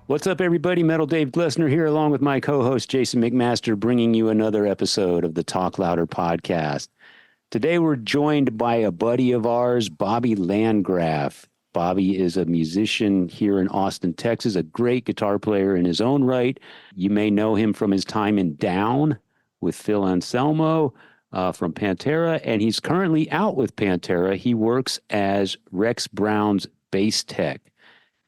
What's up, everybody? Metal Dave Glessner here, along with my co-host Jason McMaster, bringing you another episode of the Talk Louder podcast. Today, we're joined by a buddy of ours, Bobby Landgraf. Bobby is a musician here in Austin, Texas, a great guitar player in his own right. You may know him from his time in Down with Phil Anselmo from Pantera, and he's currently out with Pantera. He works as Rex Brown's bass tech.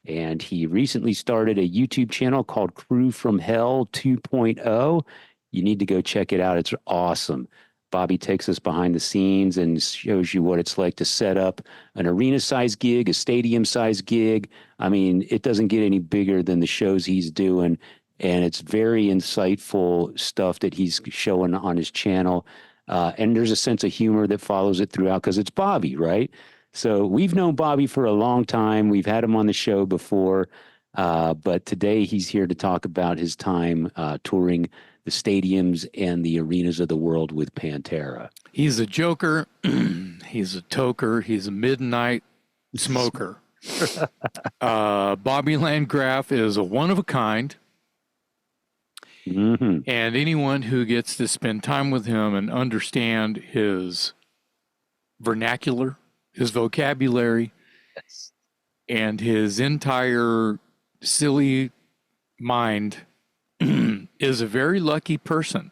And he recently started a YouTube channel called Crew from Hell 2.0. You need to go check it out. It's awesome. Bobby takes us behind the scenes and shows you what it's like to set up an arena-sized gig, a stadium-sized gig. I mean, it doesn't get any bigger than the shows he's doing. And it's very insightful stuff that he's showing on his channel. And there's a sense of humor that follows it throughout because it's Bobby, right? So we've known Bobby for a long time. We've had him on the show before, but today he's here to talk about his time touring the stadiums and the arenas of the world with Pantera. He's a joker. He's a toker. He's a midnight smoker. Bobby Landgraf is a one of a kind. Mm-hmm. And anyone who gets to spend time with him and understand his vernacular, his vocabulary, Yes. and his entire silly mind is a very lucky person.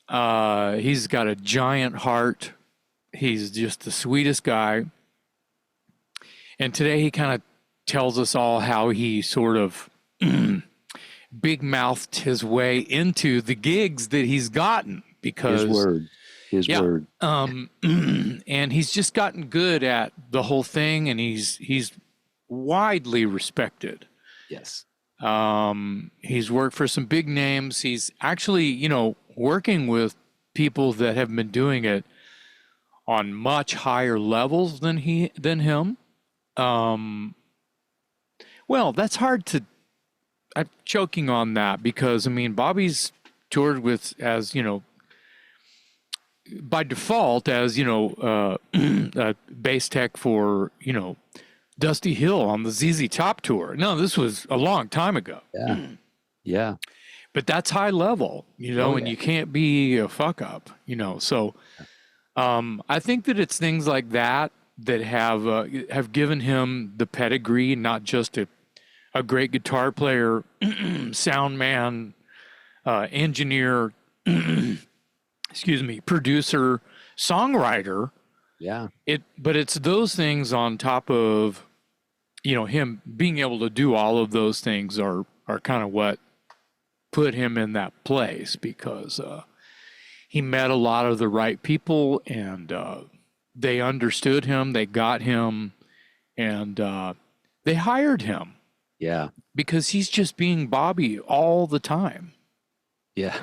He's got a giant heart. He's just the sweetest guy. And today he kind of tells us all how he sort of big-mouthed his way into the gigs that he's gotten because His word. And he's just gotten good at the whole thing, and he's widely respected. Yes. He's worked for some big names. He's actually, working with people that have been doing it on much higher levels than him. Well, that's hard to. I'm choking on that because Bobby's toured with by default as bass tech for Dusty Hill on the ZZ Top tour. No, this was a long time ago. Yeah. But that's high level, and you can't be a fuck up, So I think that it's things like that have given him the pedigree, not just a great guitar player, sound man, engineer, producer, songwriter. Yeah. But it's those things on top of, him being able to do all of those things are kind of what put him in that place because he met a lot of the right people and they understood him, they got him, and they hired him. Yeah. Because he's just being Bobby all the time. Yeah.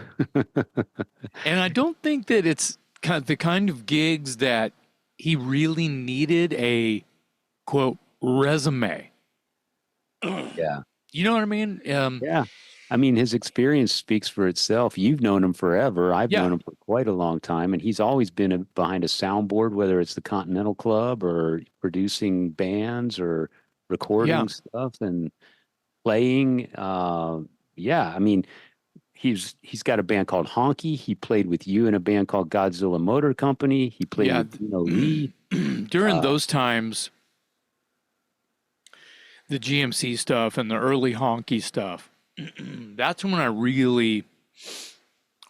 And I don't think that it's the kind of gigs that he really needed a, quote, resume. Yeah. You know what I mean? Yeah. I mean, his experience speaks for itself. You've known him forever. I've known him for quite a long time, and he's always been behind a soundboard, whether it's the Continental Club or producing bands or recording stuff and playing. I mean, he's got a band called Honky. He played with you in a band called Godzilla Motor Company. He played with Lee. During those times, the GMC stuff and the early Honky stuff, that's when I really,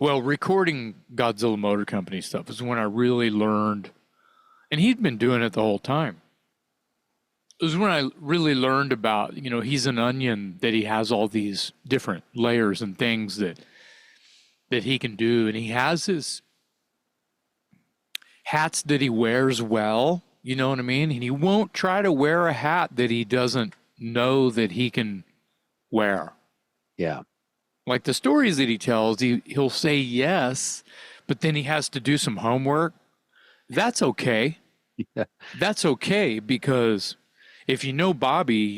recording Godzilla Motor Company stuff is when I really learned, and he'd been doing it the whole time. It was when I really learned about, he's an onion, that he has all these different layers and things that he can do. And he has his hats that he wears well, you know what I mean? And he won't try to wear a hat that he doesn't know that he can wear. Yeah. Like the stories that he tells, he'll say yes, but then he has to do some homework. That's okay. Yeah. That's okay because if you know Bobby,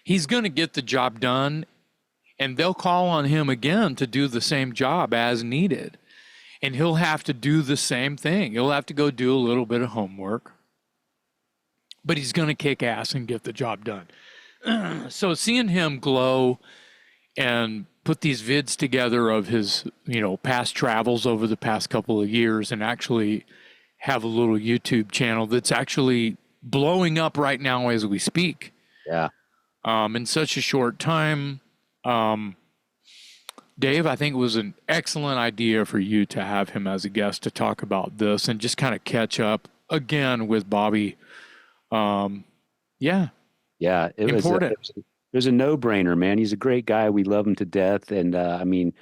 he's going to get the job done, and they'll call on him again to do the same job as needed. And he'll have to do the same thing. He'll have to go do a little bit of homework, but he's going to kick ass and get the job done. So seeing him glow and put these vids together of his, past travels over the past couple of years, and actually have a little YouTube channel that's actually blowing up right now as we speak. Yeah. In such a short time. Dave, I think it was an excellent idea for you to have him as a guest to talk about this and just kind of catch up again with Bobby. Yeah. Yeah. Important. It was a no-brainer, man. He's a great guy. We love him to death. And I mean,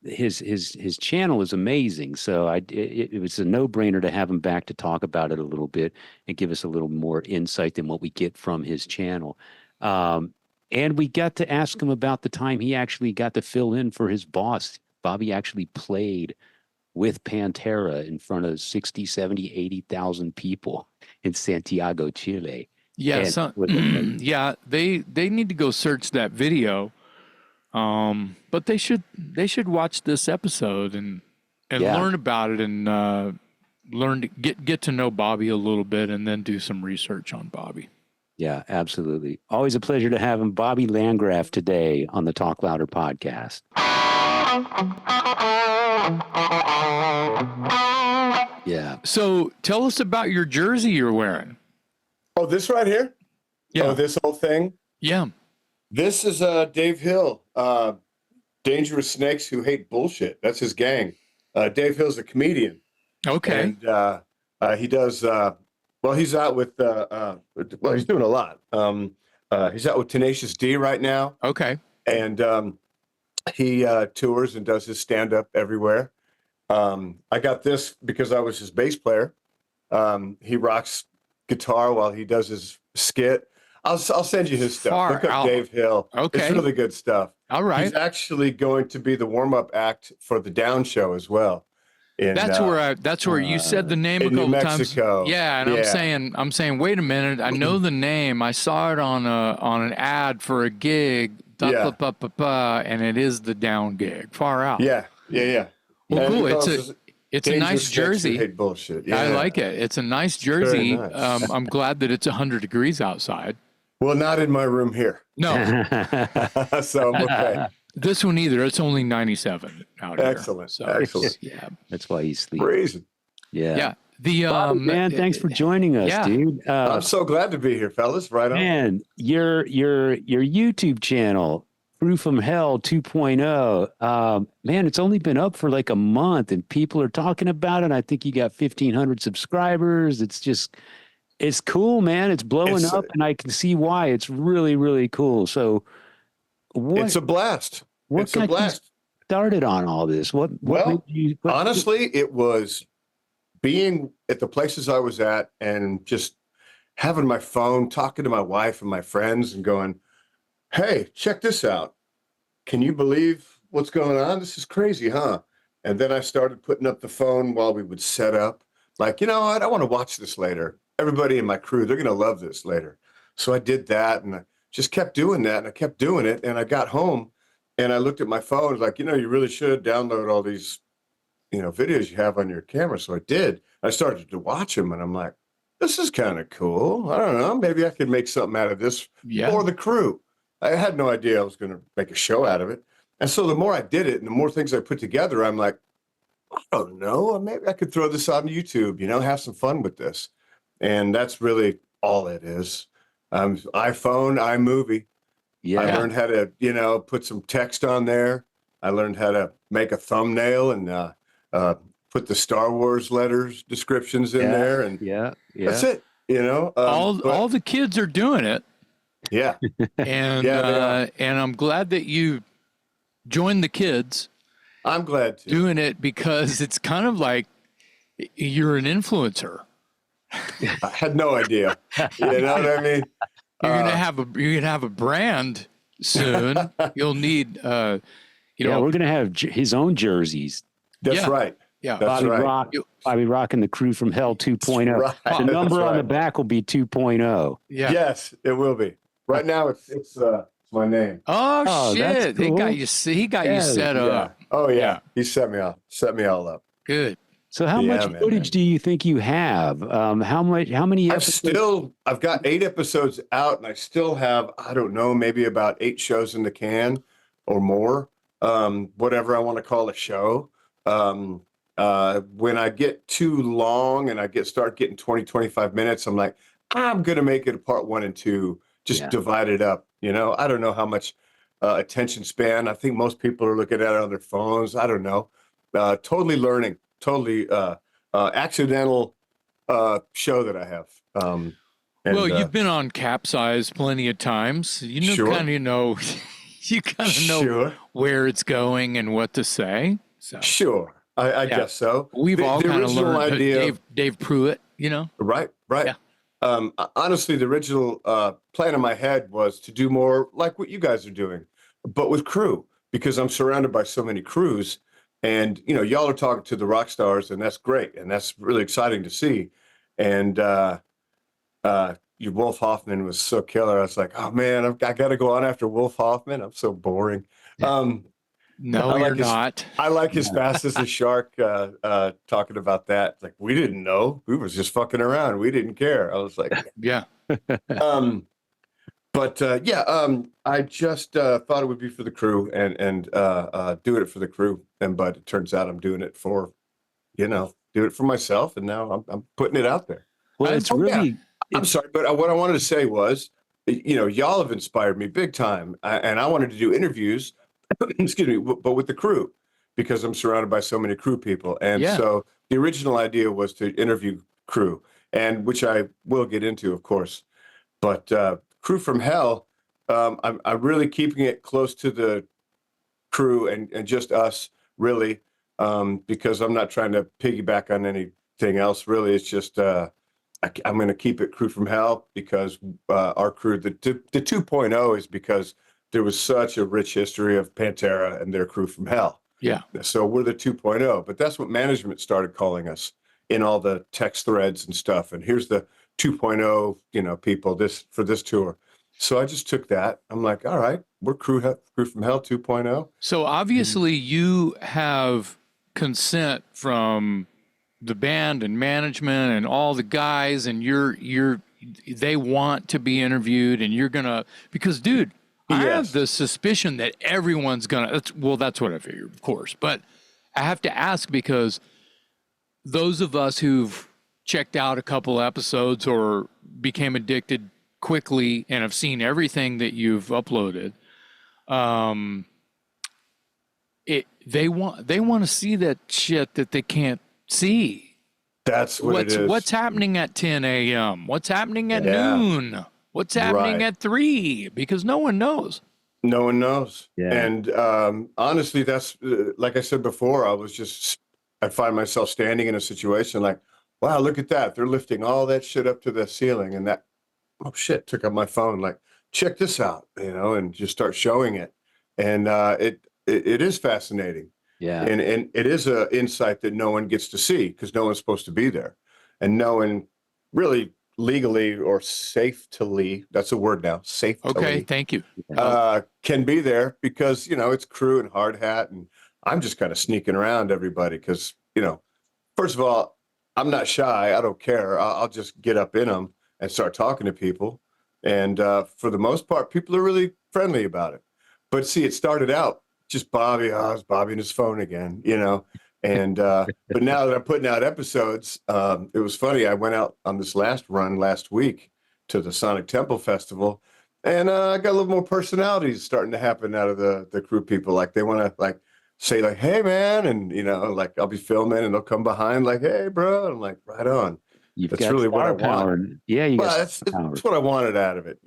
his channel is amazing. So it was a no-brainer to have him back to talk about it a little bit and give us a little more insight than what we get from his channel. And we got to ask him about the time he actually got to fill in for his boss. Bobby actually played with Pantera in front of 60, 70, 80,000 people in Santiago, Chile. Yeah, yeah, they need to go search that video. But they should watch this episode and learn about it and learn to get to know Bobby a little bit and then do some research on Bobby. Yeah, absolutely. Always a pleasure to have him. Bobby Landgraf today on the Talk Louder podcast. Yeah. So tell us about your jersey you're wearing. Oh, this right here? Yeah. Oh, this whole thing? Yeah. This is Dave Hill, Dangerous Snakes Who Hate Bullshit. That's his gang. Dave Hill's a comedian. Okay. And he does, he's out with, he's doing a lot. He's out with Tenacious D right now. Okay. And he tours and does his stand-up everywhere. I got this because I was his bass player. He rocks guitar while he does his skit. I'll send you his stuff. Look up Dave Hill. Okay. It's really good stuff. All right. He's actually going to be the warm-up act for the Down show as well. That's where you said the name a couple times. Yeah, and I'm saying, wait a minute, I know the name. I saw it on an ad for a gig. And it is the Down gig. Far out. Yeah. Well, cool. It's a nice jersey. Hate bullshit. Yeah. I like it. It's a nice jersey. Nice. I'm glad that it's 100 degrees outside. Well, not in my room here. No. So I'm okay. This one either. It's only 97 out here. Excellent. So, Excellent. Yeah. That's why he's sleeping. Crazy. Yeah. Yeah. The Bobby, man, thanks for joining us, dude. I'm so glad to be here, fellas. Right on. Man, your YouTube channel, Through From Hell 2.0. Man, it's only been up for like a month and people are talking about it. I think you got 1,500 subscribers. It's cool, man. It's blowing up and I can see why. It's really, really cool. So it's a blast. What got you started on all this? Honestly, it was being at the places I was at and just having my phone, talking to my wife and my friends and going, hey, check this out. Can you believe what's going on? This is crazy, huh? And then I started putting up the phone while we would set up. Like, I want to watch this later. Everybody in my crew, they're going to love this later. So I did that and I just kept doing that and I kept doing it. And I got home and I looked at my phone. I was like, you really should download all these, videos you have on your camera. So I did. I started to watch them and I'm like, this is kind of cool. I don't know. Maybe I could make something out of this for the crew. I had no idea I was going to make a show out of it. And so the more I did it and the more things I put together, I'm like, I don't know, maybe I could throw this on YouTube, have some fun with this. And that's really all it is. iPhone, iMovie. Yeah. I learned how to, put some text on there. I learned how to make a thumbnail and put the Star Wars letters descriptions in there. And that's it, all the kids are doing it. Yeah. And and I'm glad that you joined the kids. I'm glad to. Doing it because it's kind of like you're an influencer. I had no idea. You know what I mean? You're gonna have a brand soon. You'll need we're gonna have his own jerseys. That's right. Yeah, that's right. Bobby rocking the Crew from Hell 2.0. Right. The number on the back will be 2.0. Yeah. Yes, it will be. Right now, it's my name. Oh shit! Cool. He got you set up. Oh yeah. He set me all up. Good. So how Yeah, much footage do you think you have? How many episodes? I've got 8 episodes out, and I still have, I don't know, maybe about 8 shows in the can or more. Whatever I want to call a show. When I get too long and start getting 20, 25 minutes, I'm like, I'm gonna make it a part 1 and 2, just divide it up. I don't know how much attention span. I think most people are looking at it on their phones. I don't know. Totally learning, totally accidental show that I have. Well, you've been on Capsize plenty of times. Sure. Kind of know, you kind of know Sure. where it's going and what to say. So Sure. I guess so. we've all The kind of original learned. idea, Dave Pruitt, right. Yeah. Honestly, the original plan in my head was to do more like what you guys are doing, but with crew, because I'm surrounded by so many crews. And, y'all are talking to the rock stars, and that's great. And that's really exciting to see. And your Wolf Hoffman was so killer. I was like, oh, man, I got to go on after Wolf Hoffman. I'm so boring. No, you're not. I like his fast as a shark talking about that. Like, we didn't know. We was just fucking around. We didn't care. I was like, Yeah. I just thought it would be for the crew and doing it for the crew. But it turns out I'm doing it for, do it for myself. And now I'm putting it out there. Well, it's really. I'm sorry, but what I wanted to say was, y'all have inspired me big time. And I wanted to do interviews, excuse me, but with the crew, because I'm surrounded by so many crew people. And so the original idea was to interview crew, and which I will get into, of course. But Crew from Hell, I'm really keeping it close to the crew and just us, really, because I'm not trying to piggyback on anything else. Really, it's just I'm going to keep it Crew from Hell because our crew, the 2.0 is because there was such a rich history of Pantera and their Crew from Hell. Yeah. So we're the 2.0, but that's what management started calling us in all the text threads and stuff. And here's the 2.0, people for this tour. So I just took that. I'm like, all right, we're Crew from Hell 2.0. So obviously you have consent from the band and management and all the guys, and they want to be interviewed, and you're gonna, because dude, I have the suspicion that everyone's gonna, that's what I figured, of course, but I have to ask because those of us who've checked out a couple episodes or became addicted quickly and have seen everything that you've uploaded, they want to see that shit that they can't see. That's what it is. What's happening at 10 a.m.? What's happening at noon? What's happening at 3? Because no one knows. No one knows. Yeah. And honestly, that's like I said before, I find myself standing in a situation like, wow, look at that. They're lifting all that shit up to the ceiling, and that, oh shit, took up my phone. Like, check this out, and just start showing it. And it is fascinating. Yeah. And it is an insight that no one gets to see because no one's supposed to be there. And no one really legally or safely, that's a word now, safely. Okay, thank you. Can be there because, it's crew and hard hat. And I'm just kind of sneaking around everybody because, first of all, I'm not shy. I don't care. I'll just get up in them and start talking to people. And for the most part, people are really friendly about it. But see, it started out just Bobby. Oh, it's Bobby and his phone again, And but now that I'm putting out episodes, it was funny. I went out on this last run last week to the Sonic Temple Festival, and I got a little more personalities starting to happen out of the crew people. Like they want to say hey man, and I'll be filming and they'll come behind like, hey bro, and I'm like, right on. That's really what I want. Yeah, that's what I wanted out of it.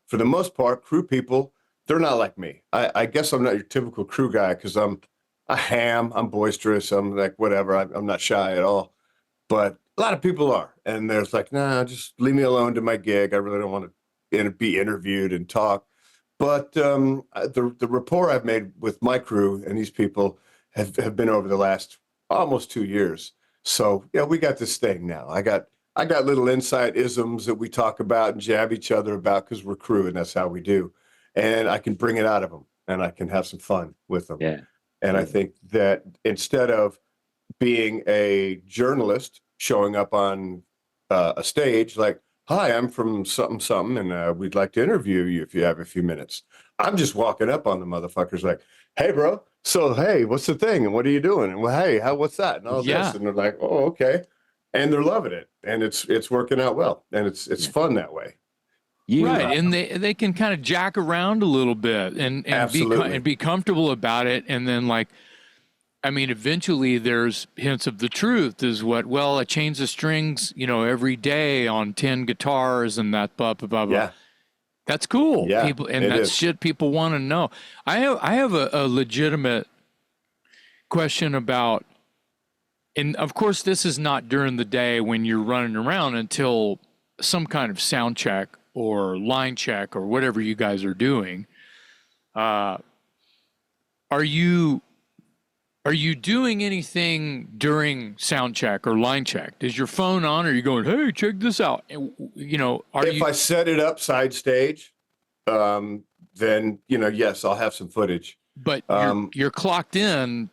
For the most part, crew people, they're not like me. I guess I'm not your typical crew guy because I'm a ham. I'm boisterous. I'm like, whatever. I'm not shy at all. But a lot of people are. And there's like, nah, just leave me alone to my gig. I really don't want to be interviewed and talk. But the rapport I've made with my crew and these people have been over the last almost 2 years. So, we got this thing now. I got little insight isms that we talk about and jab each other about because we're crew and that's how we do. And I can bring it out of them and I can have some fun with them. Yeah. And I think that instead of being a journalist showing up on a stage like, hi, I'm from something, something, and we'd like to interview you if you have a few minutes. I'm just walking up on the motherfuckers like, hey, bro, so, hey, what's the thing? And what are you doing? And, well, hey, what's that? And all Yeah. this. And they're like, oh, okay. And they're loving it. And it's working out well. And it's fun that way. Right, and they can kind of jack around a little bit and be comfortable about it, and then like, I mean, eventually there's hints of the truth is what. Well, I change the strings, every day on 10 guitars, and that blah blah blah. Yeah, that's cool. Yeah, People, and that's shit people want to know. I have a legitimate question about, and of course this is not during the day when you're running around until some kind of sound check or line check or whatever you guys are doing. Are you doing anything during sound check or line check? Is your phone on? Or are you going, hey, check this out? If I set it up side stage, then yes, I'll have some footage. But you're clocked in,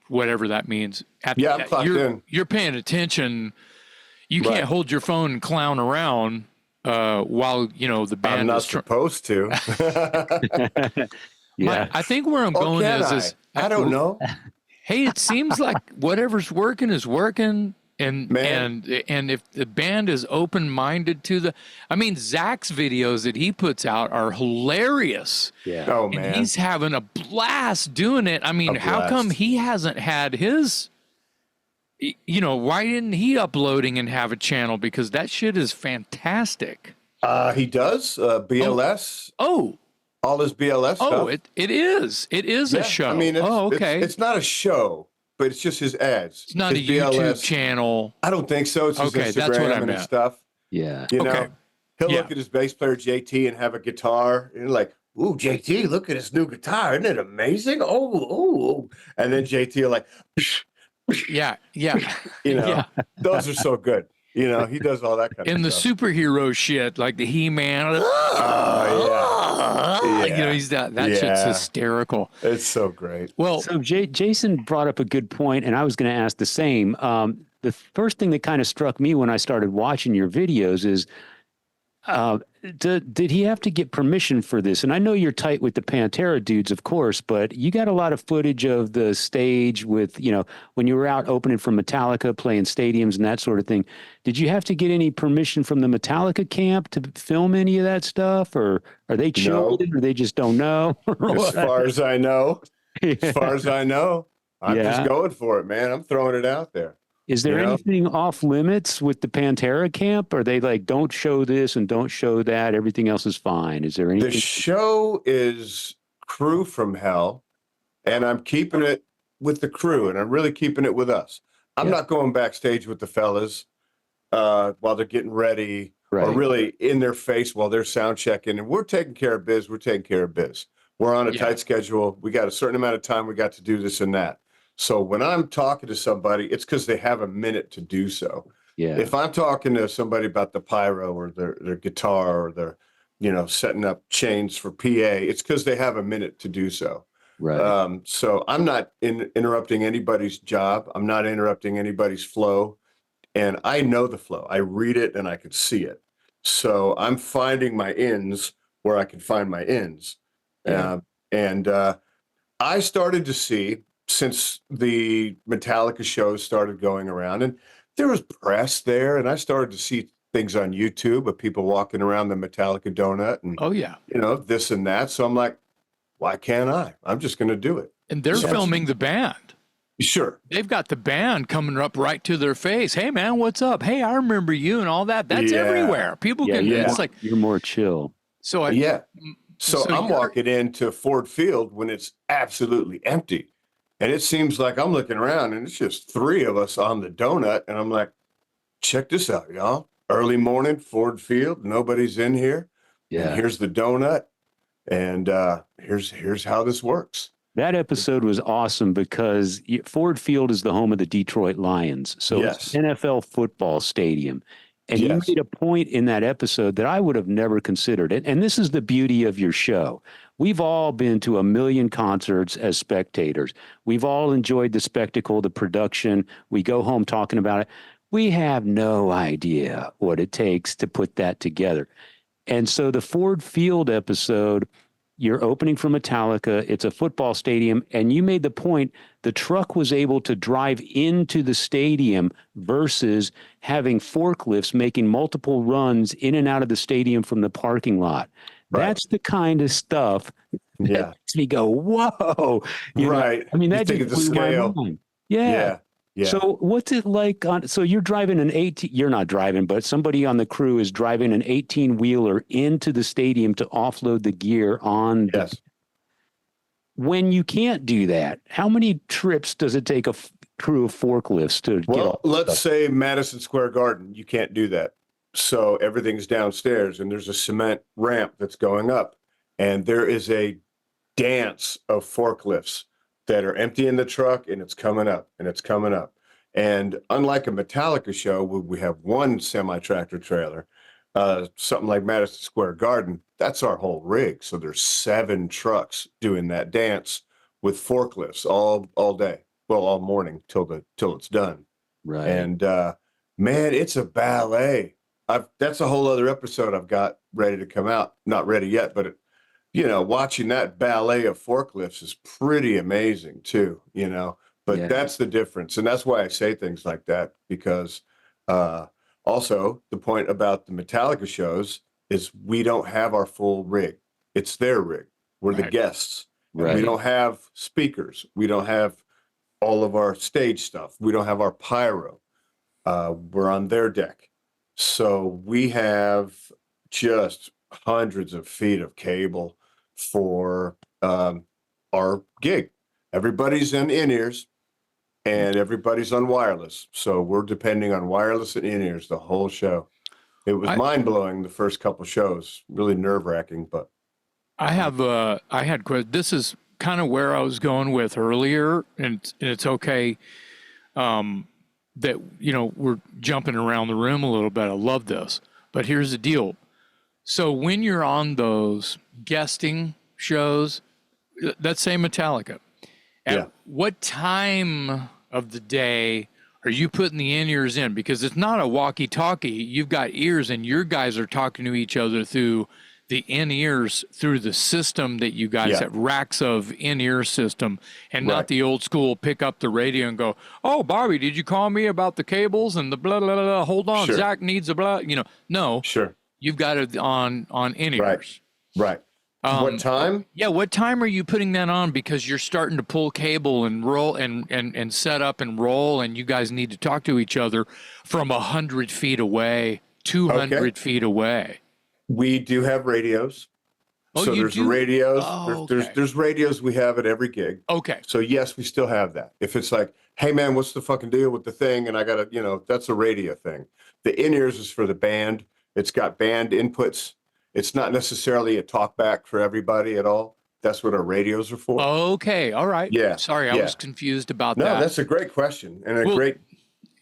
whatever that means. I'm clocked in. You're paying attention. You can't hold your phone and clown around while the band. I'm not supposed to. I think where I'm going is I don't know. Hey, it seems like whatever's working is working, and if the band is open-minded to Zach's videos that he puts out are hilarious. Yeah. Oh man, and he's having a blast doing it. I mean, how come he hasn't had his? Why didn't he uploading and have a channel? Because that shit is fantastic. He does BLS. Oh. All his BLS stuff. Oh, it is. It is a show. I mean, okay. It's not a show, but it's just his ads. It's not his a YouTube channel. I don't think so. It's his Instagram that's what I meant. and stuff. Yeah. He'll look at his bass player JT and have a guitar, and like, ooh, JT, look at his new guitar. Isn't it amazing? Oh. And then JT will like, yeah. Those are so good. He does all that kind of stuff. And the superhero shit, like the He-Man. He's that shit's hysterical. It's so great. Well, so Jason brought up a good point, and I was going to ask the same. The first thing that kind of struck me when I started watching your videos is, did he have to get permission for this? And I know you're tight with the Pantera dudes, of course, but you got a lot of footage of the stage with, when you were out opening for Metallica, playing stadiums and that sort of thing. Did you have to get any permission from the Metallica camp to film any of that stuff? Or are they chill with it, or they just don't know? As far as I know, I'm just going for it, man. I'm throwing it out there. Is there anything off limits with the Pantera camp? Are they like, don't show this and don't show that, everything else is fine? Is there anything? The show is crew from hell, and I'm keeping it with the crew, and I'm really keeping it with us. I'm not going backstage with the fellas while they're getting ready or really in their face while they're sound checking. And we're taking care of biz. We're taking care of biz. We're on a tight schedule. We got a certain amount of time. We got to do this and that. So when I'm talking to somebody, it's because they have a minute to do so. Yeah. If I'm talking to somebody about the pyro or their guitar or their, setting up chains for PA, it's because they have a minute to do so. Right. So I'm not interrupting anybody's job. I'm not interrupting anybody's flow. And I know the flow. I read it and I can see it. So I'm finding my ins where I can find my ins. Yeah. I started to see, since the Metallica shows started going around, and there was press there, and I started to see things on YouTube of people walking around the Metallica donut and this and that. So I'm like, why can't I? I'm just going to do it. And they're filming the band. Sure. They've got the band coming up right to their face. Hey man, what's up? Hey, I remember you and all that. That's everywhere. People can it's like you're more chill. So I'm walking into Ford Field when it's absolutely empty. And it seems like I'm looking around and it's just three of us on the donut. And I'm like, check this out, y'all. Early morning, Ford Field, nobody's in here. Yeah. And here's the donut. And here's how this works. That episode was awesome because Ford Field is the home of the Detroit Lions. So it's an NFL football stadium. And you made a point in that episode that I would have never considered it. And this is the beauty of your show. We've all been to a million concerts as spectators. We've all enjoyed the spectacle, the production. We go home talking about it. We have no idea what it takes to put that together. And so the Ford Field episode, you're opening for Metallica, it's a football stadium, and you made the point the truck was able to drive into the stadium versus having forklifts making multiple runs in and out of the stadium from the parking lot. Right. That's the kind of stuff that Yeah. makes me go, whoa. Right. I mean, You that think just of the blew my scale. mind. Yeah. Yeah. Yeah. So what's it like so you're driving an 18, you're not driving, but somebody on the crew is driving an 18 wheeler into the stadium to offload the gear on Yes. when you can't do that, how many trips does it take a crew of forklifts to get all Well, let's stuff? say Madison Square Garden, you can't do that. So everything's downstairs and there's a cement ramp that's going up. And there is a dance of forklifts that are emptying the truck and it's coming up and it's coming up. And unlike a Metallica show where we have one semi-tractor trailer, something like Madison Square Garden, that's our whole rig. So there's 7 trucks doing that dance with forklifts all day. Well, all morning till it's done. Right. And man, it's a ballet. That's a whole other episode I've got ready to come out. Not ready yet, but watching that ballet of forklifts is pretty amazing too, But Yeah. that's the difference. And that's why I say things like that, because also the point about the Metallica shows is we don't have our full rig. It's their rig. We're the Right. guests. And Right. we don't have speakers. We don't have all of our stage stuff. We don't have our pyro. We're on their deck. So we have just hundreds of feet of cable for our gig. Everybody's in-ears and everybody's on wireless. So we're depending on wireless and in-ears the whole show. It was mind-blowing the first couple shows, really nerve-wracking, but I had this is kind of where I was going with earlier, and it's okay that we're jumping around the room a little bit. I love this, but here's the deal. So when you're on those guesting shows, let's say Metallica, at what time of the day are you putting the in-ears in? Because it's not a walkie-talkie. You've got ears, and your guys are talking to each other through the in-ears, through the system that you guys have, racks of in-ear system, and not the old school pick up the radio and go, oh, Bobby, did you call me about the cables and the blah, blah, blah, hold on, Zach needs a blah, no. Sure. You've got it on in-ears. Right. What time? Yeah, what time are you putting that on? Because you're starting to pull cable and roll and set up and roll, and you guys need to talk to each other from 100 feet away, 200 feet away. We do have radios. Oh, so you there's do? radios. Oh, there's radios we have at every gig. Okay. So yes, we still have that. If it's like, hey man, what's the fucking deal with the thing? And I gotta, that's a radio thing. The in-ears is for the band. It's got band inputs. It's not necessarily a talkback for everybody at all. That's what our radios are for. Okay. All right. Yeah. Sorry, I was confused about No, that. that's a great question and a great point.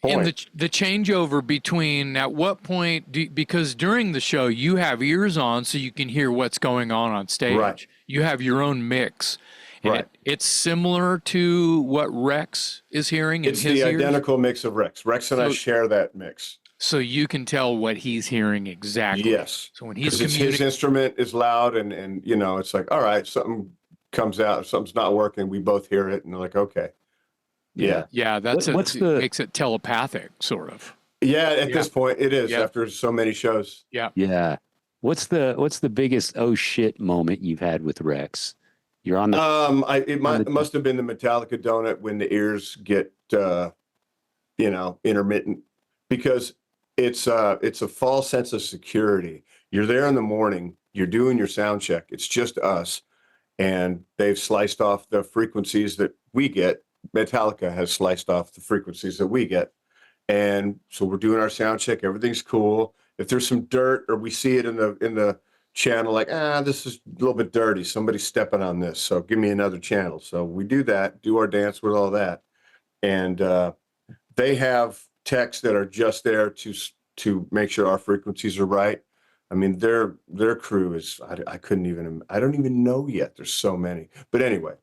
And the changeover between at what point because during the show you have ears on so you can hear what's going on stage. Right. You have your own mix. And it's similar to what Rex is hearing in it's his the ears? identical mix of Rex. Rex and I share that mix. So you can tell what he's hearing exactly. Yes. So when he's his instrument is loud and it's like, all right, something comes out, something's not working. We both hear it and they're like, okay. Yeah. Yeah, makes it telepathic, sort of. Yeah, at this point it is after so many shows. Yeah. Yeah. What's the biggest oh shit moment you've had with Rex? You're on the it must have been the Metallica donut when the ears get intermittent, because it's a false sense of security. You're there in the morning, you're doing your sound check. It's just us, and they've sliced off the frequencies that we get. Metallica has sliced off the frequencies that we get. And so we're doing our sound check. Everything's cool. If there's some dirt or we see it in the channel, like, this is a little bit dirty. Somebody's stepping on this. So give me another channel. So we do that, do our dance with all that. And they have techs that are just there to make sure our frequencies are right. I mean, their crew is, I couldn't even, I don't even know yet. There's so many. But anyway,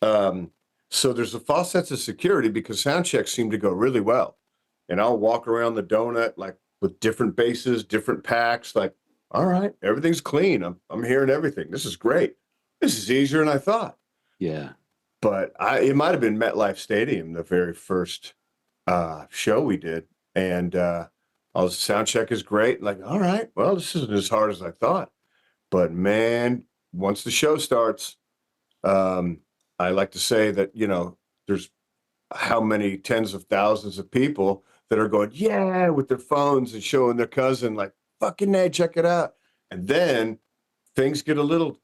so there's a false sense of security because sound checks seem to go really well. And I'll walk around the donut like with different bases, different packs, like, all right, everything's clean. I'm hearing everything. This is great. This is easier than I thought. Yeah. But it might have been MetLife Stadium, the very first show we did. And all the sound check is great. Like, all right, well, this isn't as hard as I thought. But man, once the show starts, I like to say that, there's how many tens of thousands of people that are going, yeah, with their phones and showing their cousin, like, fucking hey, check it out. And then things get a little,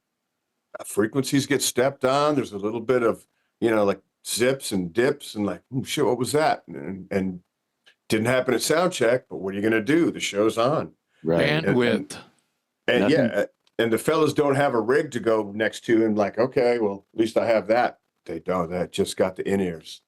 frequencies get stepped on. There's a little bit of, like zips and dips and like, oh, shit, what was that? And didn't happen at sound check, but what are you going to do? The show's on. Right. Bandwidth. And yeah, and the fellas don't have a rig to go next to and like, okay, well, at least I have that. They don't. That just got the in-ears.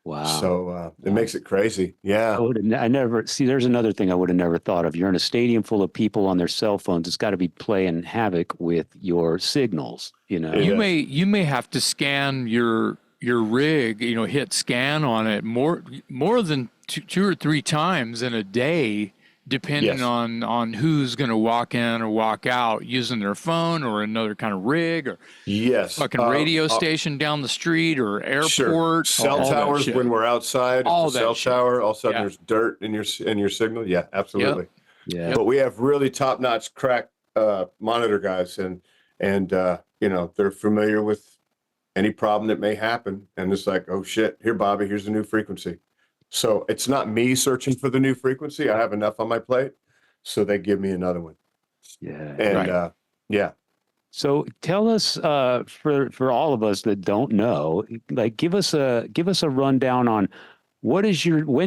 Wow. So it makes it crazy. Yeah. I never see. There's another thing I would have never thought of. You're in a stadium full of people on their cell phones. It's got to be playing havoc with your signals. You may have to scan your rig. Hit scan on it more than two or three times in a day, depending Yes. on who's going to walk in or walk out using their phone or another kind of rig or Yes. fucking radio station down the street or airport. Sure. Cell all that towers shit. when we're outside All at the that cell shit. tower, all of a sudden Yeah. there's dirt in your signal. Yeah, absolutely. Yeah. But we have really top-notch crack monitor guys and they're familiar with any problem that may happen. And it's like, oh shit, here, Bobby, here's a new frequency. So it's not me searching for the new frequency. I have enough on my plate. So they give me another one. Yeah. And Right. yeah. So tell us, for all of us that don't know, like give us a rundown on when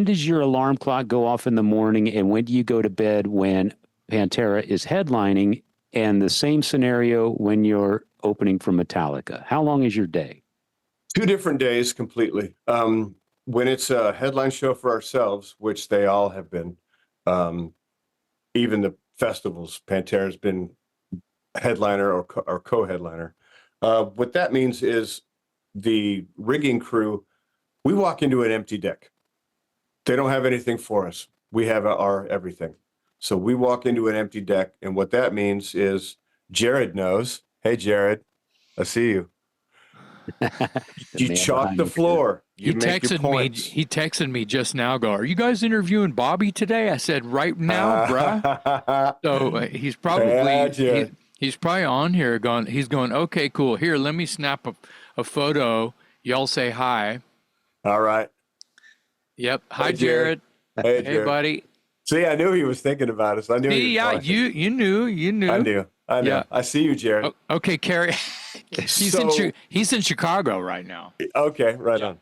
does your alarm clock go off in the morning, and when do you go to bed when Pantera is headlining, and the same scenario when you're opening for Metallica. How long is your day? 2 different days completely. When it's a headline show for ourselves, which they all have been, even the festivals, Pantera's been headliner or co-headliner. What that means is the rigging crew, we walk into an empty deck. They don't have anything for us. We have our everything. So we walk into an empty deck, and what that means is Jared knows. Hey, Jared, I see you. You chalk the floor. You make your points. He texted me just now. Are you guys interviewing Bobby today? I said, right now, bruh. So he's probably he's probably on here going. He's going. Okay, cool. Here, let me snap a photo. Y'all say hi. All right. Yep. Hi, Hey, Jared. Jared. Hey, buddy. See, I knew he was thinking about us. I knew. See, yeah, you knew. I knew. Yeah. I see you, Jared. Oh, okay, Carrie. he's in Chicago right now. Okay, right on.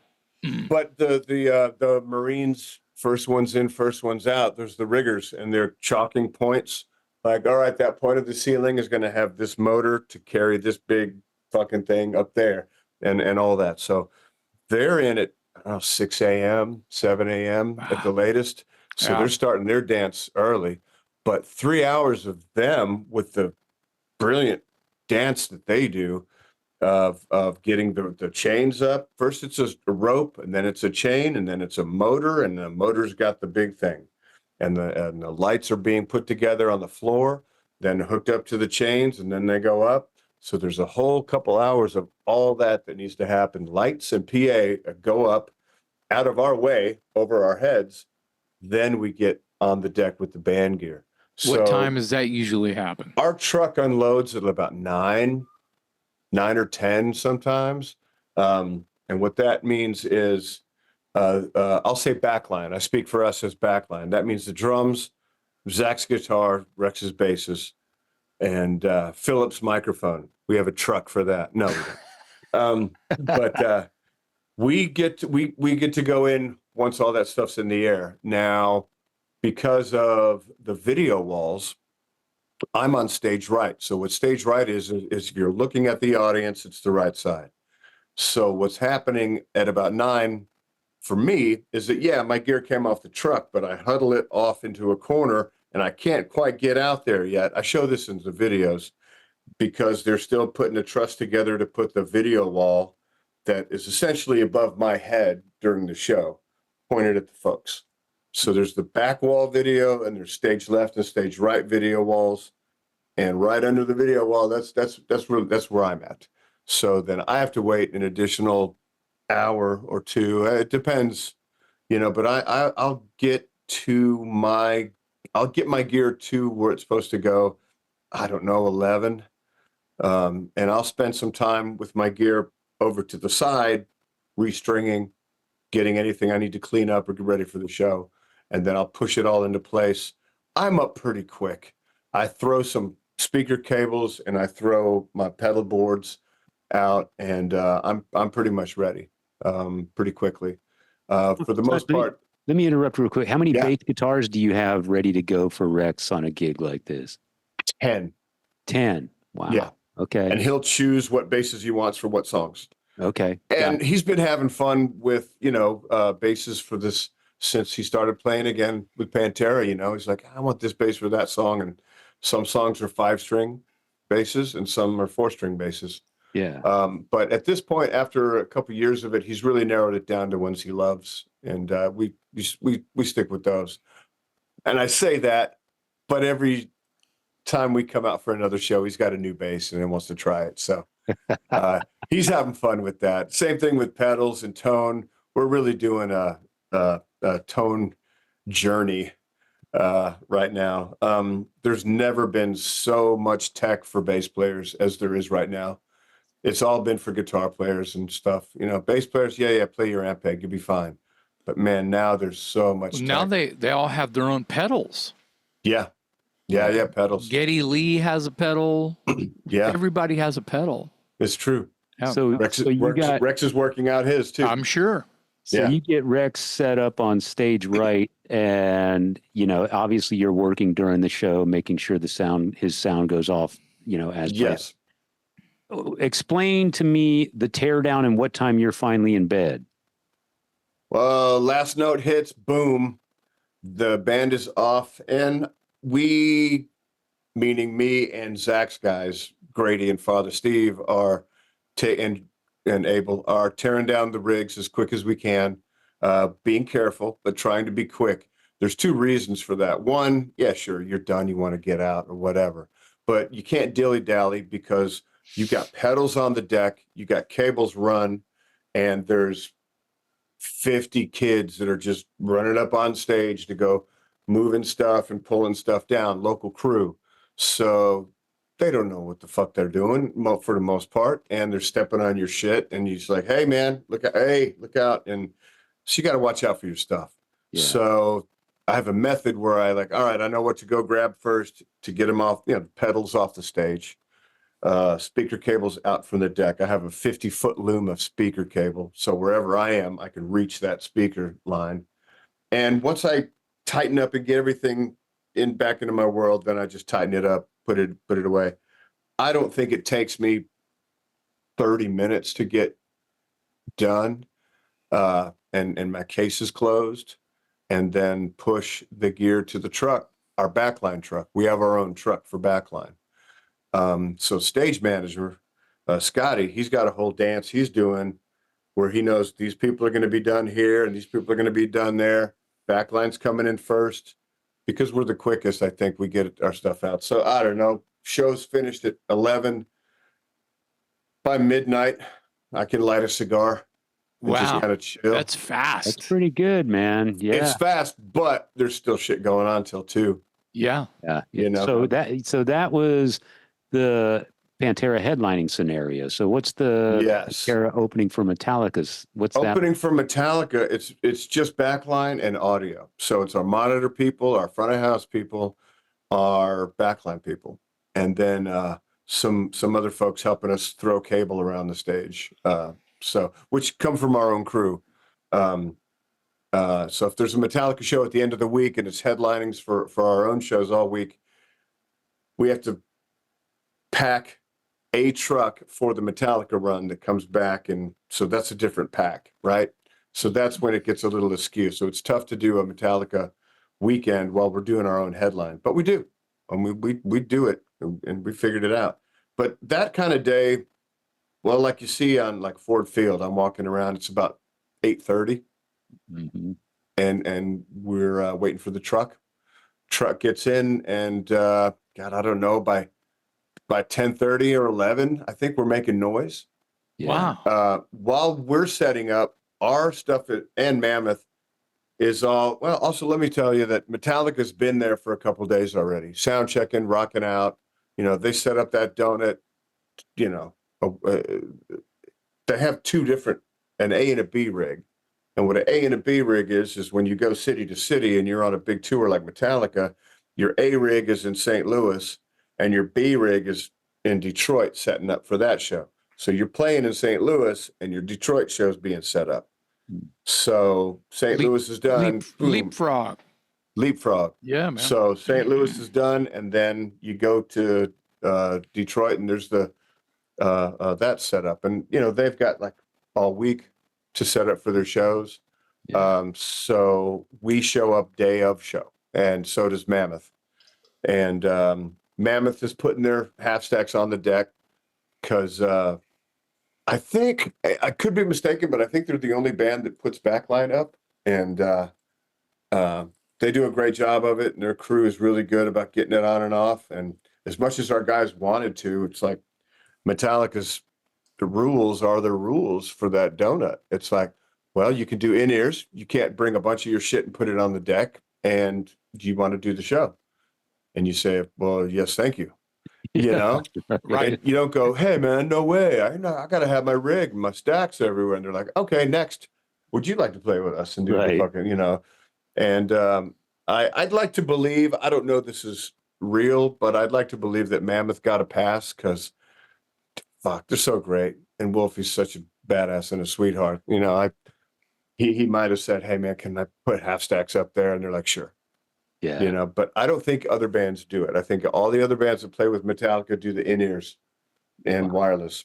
But the Marines, first ones in, first ones out. There's the riggers, and they're chalking points. Like, all right, that point of the ceiling is going to have this motor to carry this big fucking thing up there, and all that. So they're in at 6 a.m., 7 a.m. at the latest. So they're starting their dance early. But 3 hours of them with the brilliant dance that they do of getting the chains up. First it's a rope, and then it's a chain, and then it's a motor, and the motor's got the big thing. And the lights are being put together on the floor, then hooked up to the chains, and then they go up. So there's a whole couple hours of all that needs to happen. Lights and PA go up out of our way over our heads. Then we get on the deck with the band gear. What time does that usually happen? Our truck unloads at about 9 or 10 sometimes. And what that means is, I'll say backline. I speak for us as backline. That means the drums, Zach's guitar, Rex's basses, and Philip's microphone. We have a truck for that. No, we don't. But we get to go in once all that stuff's in the air. Now, because of the video walls, I'm on stage right. So what stage right is if you're looking at the audience, it's the right side. So what's happening at about 9 for me is that, my gear came off the truck, but I huddle it off into a corner and I can't quite get out there yet. I show this in the videos because they're still putting the truss together to put the video wall that is essentially above my head during the show, pointed at the folks. So there's the back wall video, and there's stage left and stage right video walls, and right under the video wall, that's where I'm at. So then I have to wait an additional hour or two. It depends, but I'll get my gear to where it's supposed to go. I don't know, 11. And I'll spend some time with my gear over to the side, restringing, getting anything I need to clean up or get ready for the show. And then I'll push it all into place. I'm up pretty quick. I throw some speaker cables and I throw my pedal boards out, and I'm pretty much ready pretty quickly. For the most part. Let me interrupt real quick. How many Yeah. bass guitars do you have ready to go for Rex on a gig like this? 10. 10. Wow. Yeah. Okay. And he'll choose what basses he wants for what songs. Okay. And he's been having fun with, basses for this since he started playing again with Pantera. He's like, I want this bass for that song. And some songs are 5-string basses and some are 4-string basses. Yeah. But at this point, after a couple of years of it, he's really narrowed it down to ones he loves. And we stick with those. And I say that, but every time we come out for another show, he's got a new bass and he wants to try it. So he's having fun with that. Same thing with pedals and tone. We're really doing a tone journey right now. There's never been so much tech for bass players as there is right now. It's all been for guitar players and stuff. Bass players, yeah, play your amp peg, you'll be fine. But man, now there's so much Now tech. they all have their own pedals. Yeah, pedals. Geddy Lee has a pedal. Yeah, Everybody has a pedal. it's true. Yeah. So Rex is working out his too. I'm sure. So Yeah. you get Rex set up on stage right, and obviously you're working during the show, making sure his sound goes off, as Yes. planned. Explain to me the teardown and what time you're finally in bed. Well, last note hits, boom, the band is off, and we, meaning me and Zach's guys, Grady and Father Steve, are and Abel are tearing down the rigs as quick as we can, being careful, but trying to be quick. There's 2 reasons for that. One, yeah, sure, you're done, you want to get out or whatever, but you can't dilly-dally because you've got pedals on the deck, you got cables run, and there's 50 kids that are just running up on stage to go moving stuff and pulling stuff down, local crew. So they don't know what the fuck they're doing for the most part, and they're stepping on your shit, and you're just like, hey man, look out. And so you got to watch out for your stuff. Yeah. So I have a method where I all right, I know what to go grab first to get them off, pedals off the stage, speaker cables out from the deck. I have a 50-foot loom of speaker cable, so wherever I am, I can reach that speaker line. And once I tighten up and get everything back into my world, then I just tighten it up, put it away. I don't think it takes me 30 minutes to get done, and my case is closed, and then push the gear to the truck, our backline truck. We have our own truck for backline. So stage manager, Scotty, he's got a whole dance he's doing where he knows these people are going to be done here and these people are going to be done there. Backline's coming in first because we're the quickest. I think we get our stuff out. So I don't know. Show's finished at 11. By midnight, I can light a cigar and just Wow. kind of chill. That's fast. That's pretty good, man. Yeah. It's fast, but there's still shit going on till 2. Yeah. Yeah. You know? So that was the Pantera headlining scenario. So what's the Yes. Pantera opening for Metallica's? What's that? Opening for Metallica, it's just backline and audio. So it's our monitor people, our front of house people, our backline people, and then some other folks helping us throw cable around the stage. So which come from our own crew. So if there's a Metallica show at the end of the week and it's headlinings for our own shows all week, we have to pack a truck for the Metallica run that comes back, and so that's a different pack, right? So that's when it gets a little askew. So it's tough to do a Metallica weekend while we're doing our own headline, but we do, and we do it, and we figured it out. But that kind of day, well, like you see on like Ford Field, I'm walking around. It's about 8:30, Mm-hmm. and we're waiting for the truck. Truck gets in, and God, I don't know, by 10:30 or 11, I think we're making noise. Yeah. Wow. While we're setting up our stuff and Mammoth is all well. Also, let me tell you that Metallica's been there for a couple of days already, sound checking, rocking out. They set up that donut. You know, uh, they have two different, an A and a B rig. And what an A and a B rig is when you go city to city and you're on a big tour like Metallica, your A rig is in St. Louis and your B rig is in Detroit setting up for that show. So you're playing in St. Louis and your Detroit show's being set up. So St. Louis is done. Leapfrog. Leapfrog. Yeah, man. So St. Louis is done, and then you go to Detroit, and there's the that setup, and they've got like all week to set up for their shows. Yeah. So we show up day of show, and so does Mammoth. And Mammoth is putting their half stacks on the deck because I think I could be mistaken, but I think they're the only band that puts backline up, and they do a great job of it, and their crew is really good about getting it on and off. And as much as our guys wanted to, it's like Metallica's the rules are the rules for that donut. It's like, well, you can do in-ears. You can't bring a bunch of your shit and put it on the deck. And do you want to do the show? And you say, well, yes, thank you. Right. And you don't go, hey, man, no way. I got to have my rig, my stacks everywhere. And they're like, okay, next. Would you like to play with us and do the Right. fucking, And I'd like to believe, I don't know if this is real, but I'd like to believe that Mammoth got a pass because fuck, they're so great. And Wolfie's such a badass and a sweetheart. He might have said, hey man, can I put half stacks up there? And they're like, sure. Yeah. But I don't think other bands do it. I think all the other bands that play with Metallica do the in-ears and wireless.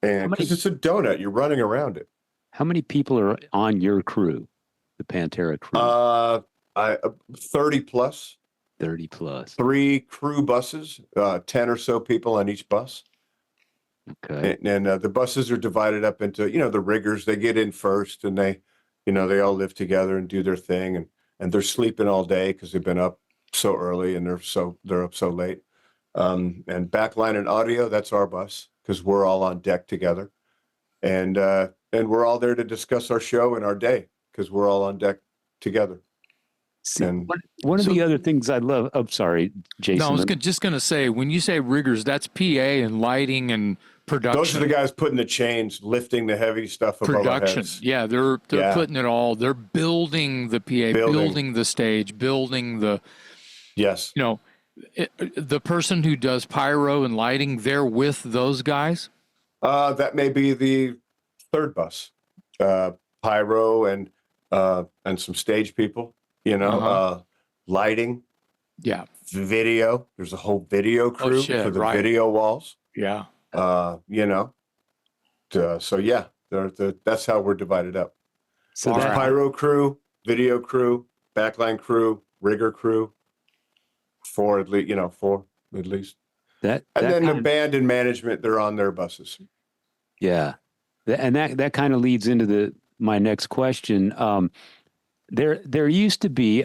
And because it's a donut, you're running around it. How many people are on your crew, the Pantera crew? 30 plus. 30 plus. 3 crew buses, 10 or so people on each bus. Okay. And the buses are divided up into, the riggers. They get in first, and they all live together and do their thing, and they're sleeping all day because they've been up so early and they're up so late. And backline and audio, that's our bus because we're all on deck together, and we're all there to discuss our show and our day because we're all on deck together. See, And one of the other things I love, I'm sorry, Jason. No, I was just going to say, when you say riggers, that's PA and lighting and production. those are the guys putting the chains, lifting the heavy stuff above our heads. Yeah, they're putting it all. They're building the PA, building the stage, building the. Yes. The person who does pyro and lighting, they're with those guys. That may be the third bus. Pyro and some stage people. Lighting. Yeah. Video. There's a whole video crew for the video walls. Yeah. So yeah, that's how we're divided up. So there's pyro crew, video crew, backline crew, rigger crew. 4 at least, 4 at least. And then the band and management, they're on their buses. Yeah, and that kind of leads into my next question. There used to be,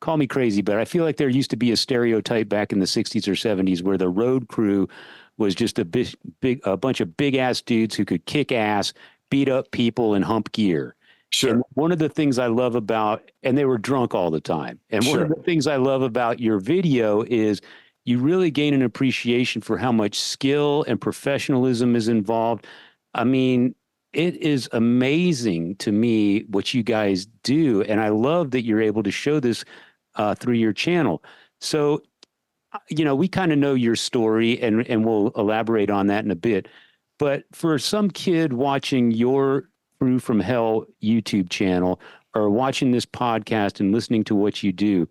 call me crazy, but I feel like there used to be a stereotype back in the 60s or 70s where the road crew was just a bunch of big ass dudes who could kick ass, beat up people, and hump gear. Sure. And one of the things I love about, and they were drunk all the time. And one of the things I love about your video is you really gain an appreciation for how much skill and professionalism is involved. I mean, it is amazing to me what you guys do. And I love that you're able to show this through your channel. So, we kind of know your story and we'll elaborate on that in a bit. But for some kid watching your Crew from Hell YouTube channel or watching this podcast and listening to what you do,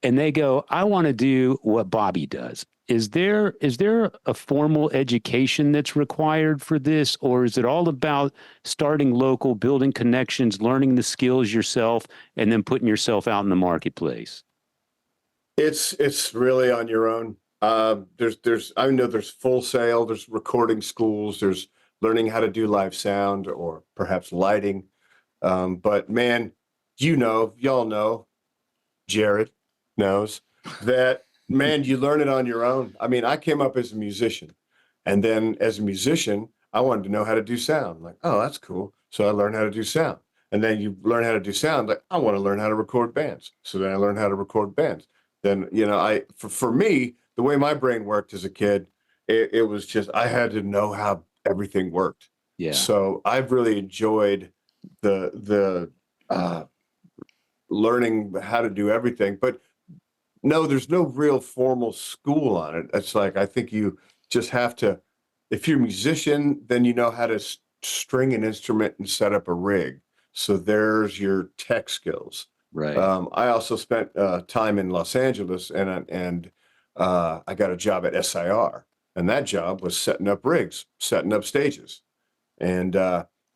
and they go, I want to do what Bobby does. is there a formal education that's required for this, or is it all about starting local, building connections, learning the skills yourself, and then putting yourself out in the marketplace? It's really on your own. There's I know there's Full Sail, there's recording schools, there's learning how to do live sound or perhaps lighting. But man, y'all know, Jared knows that, man, you learn it on your own. I mean, I came up as a musician, and then as a musician, I wanted to know how to do sound. Like, oh, that's cool. So I learned how to do sound. And then you learn how to do sound. Like, I want to learn how to record bands. So then I learned how to record bands. Then, for me, the way my brain worked as a kid, it was just, I had to know how everything worked. Yeah. So I've really enjoyed the learning how to do everything. But no, there's no real formal school on it. It's like, I think you just have to, if you're a musician, then you know how to string an instrument and set up a rig. So there's your tech skills. Right. I also spent time in Los Angeles, and I got a job at SIR, and that job was setting up rigs, setting up stages. And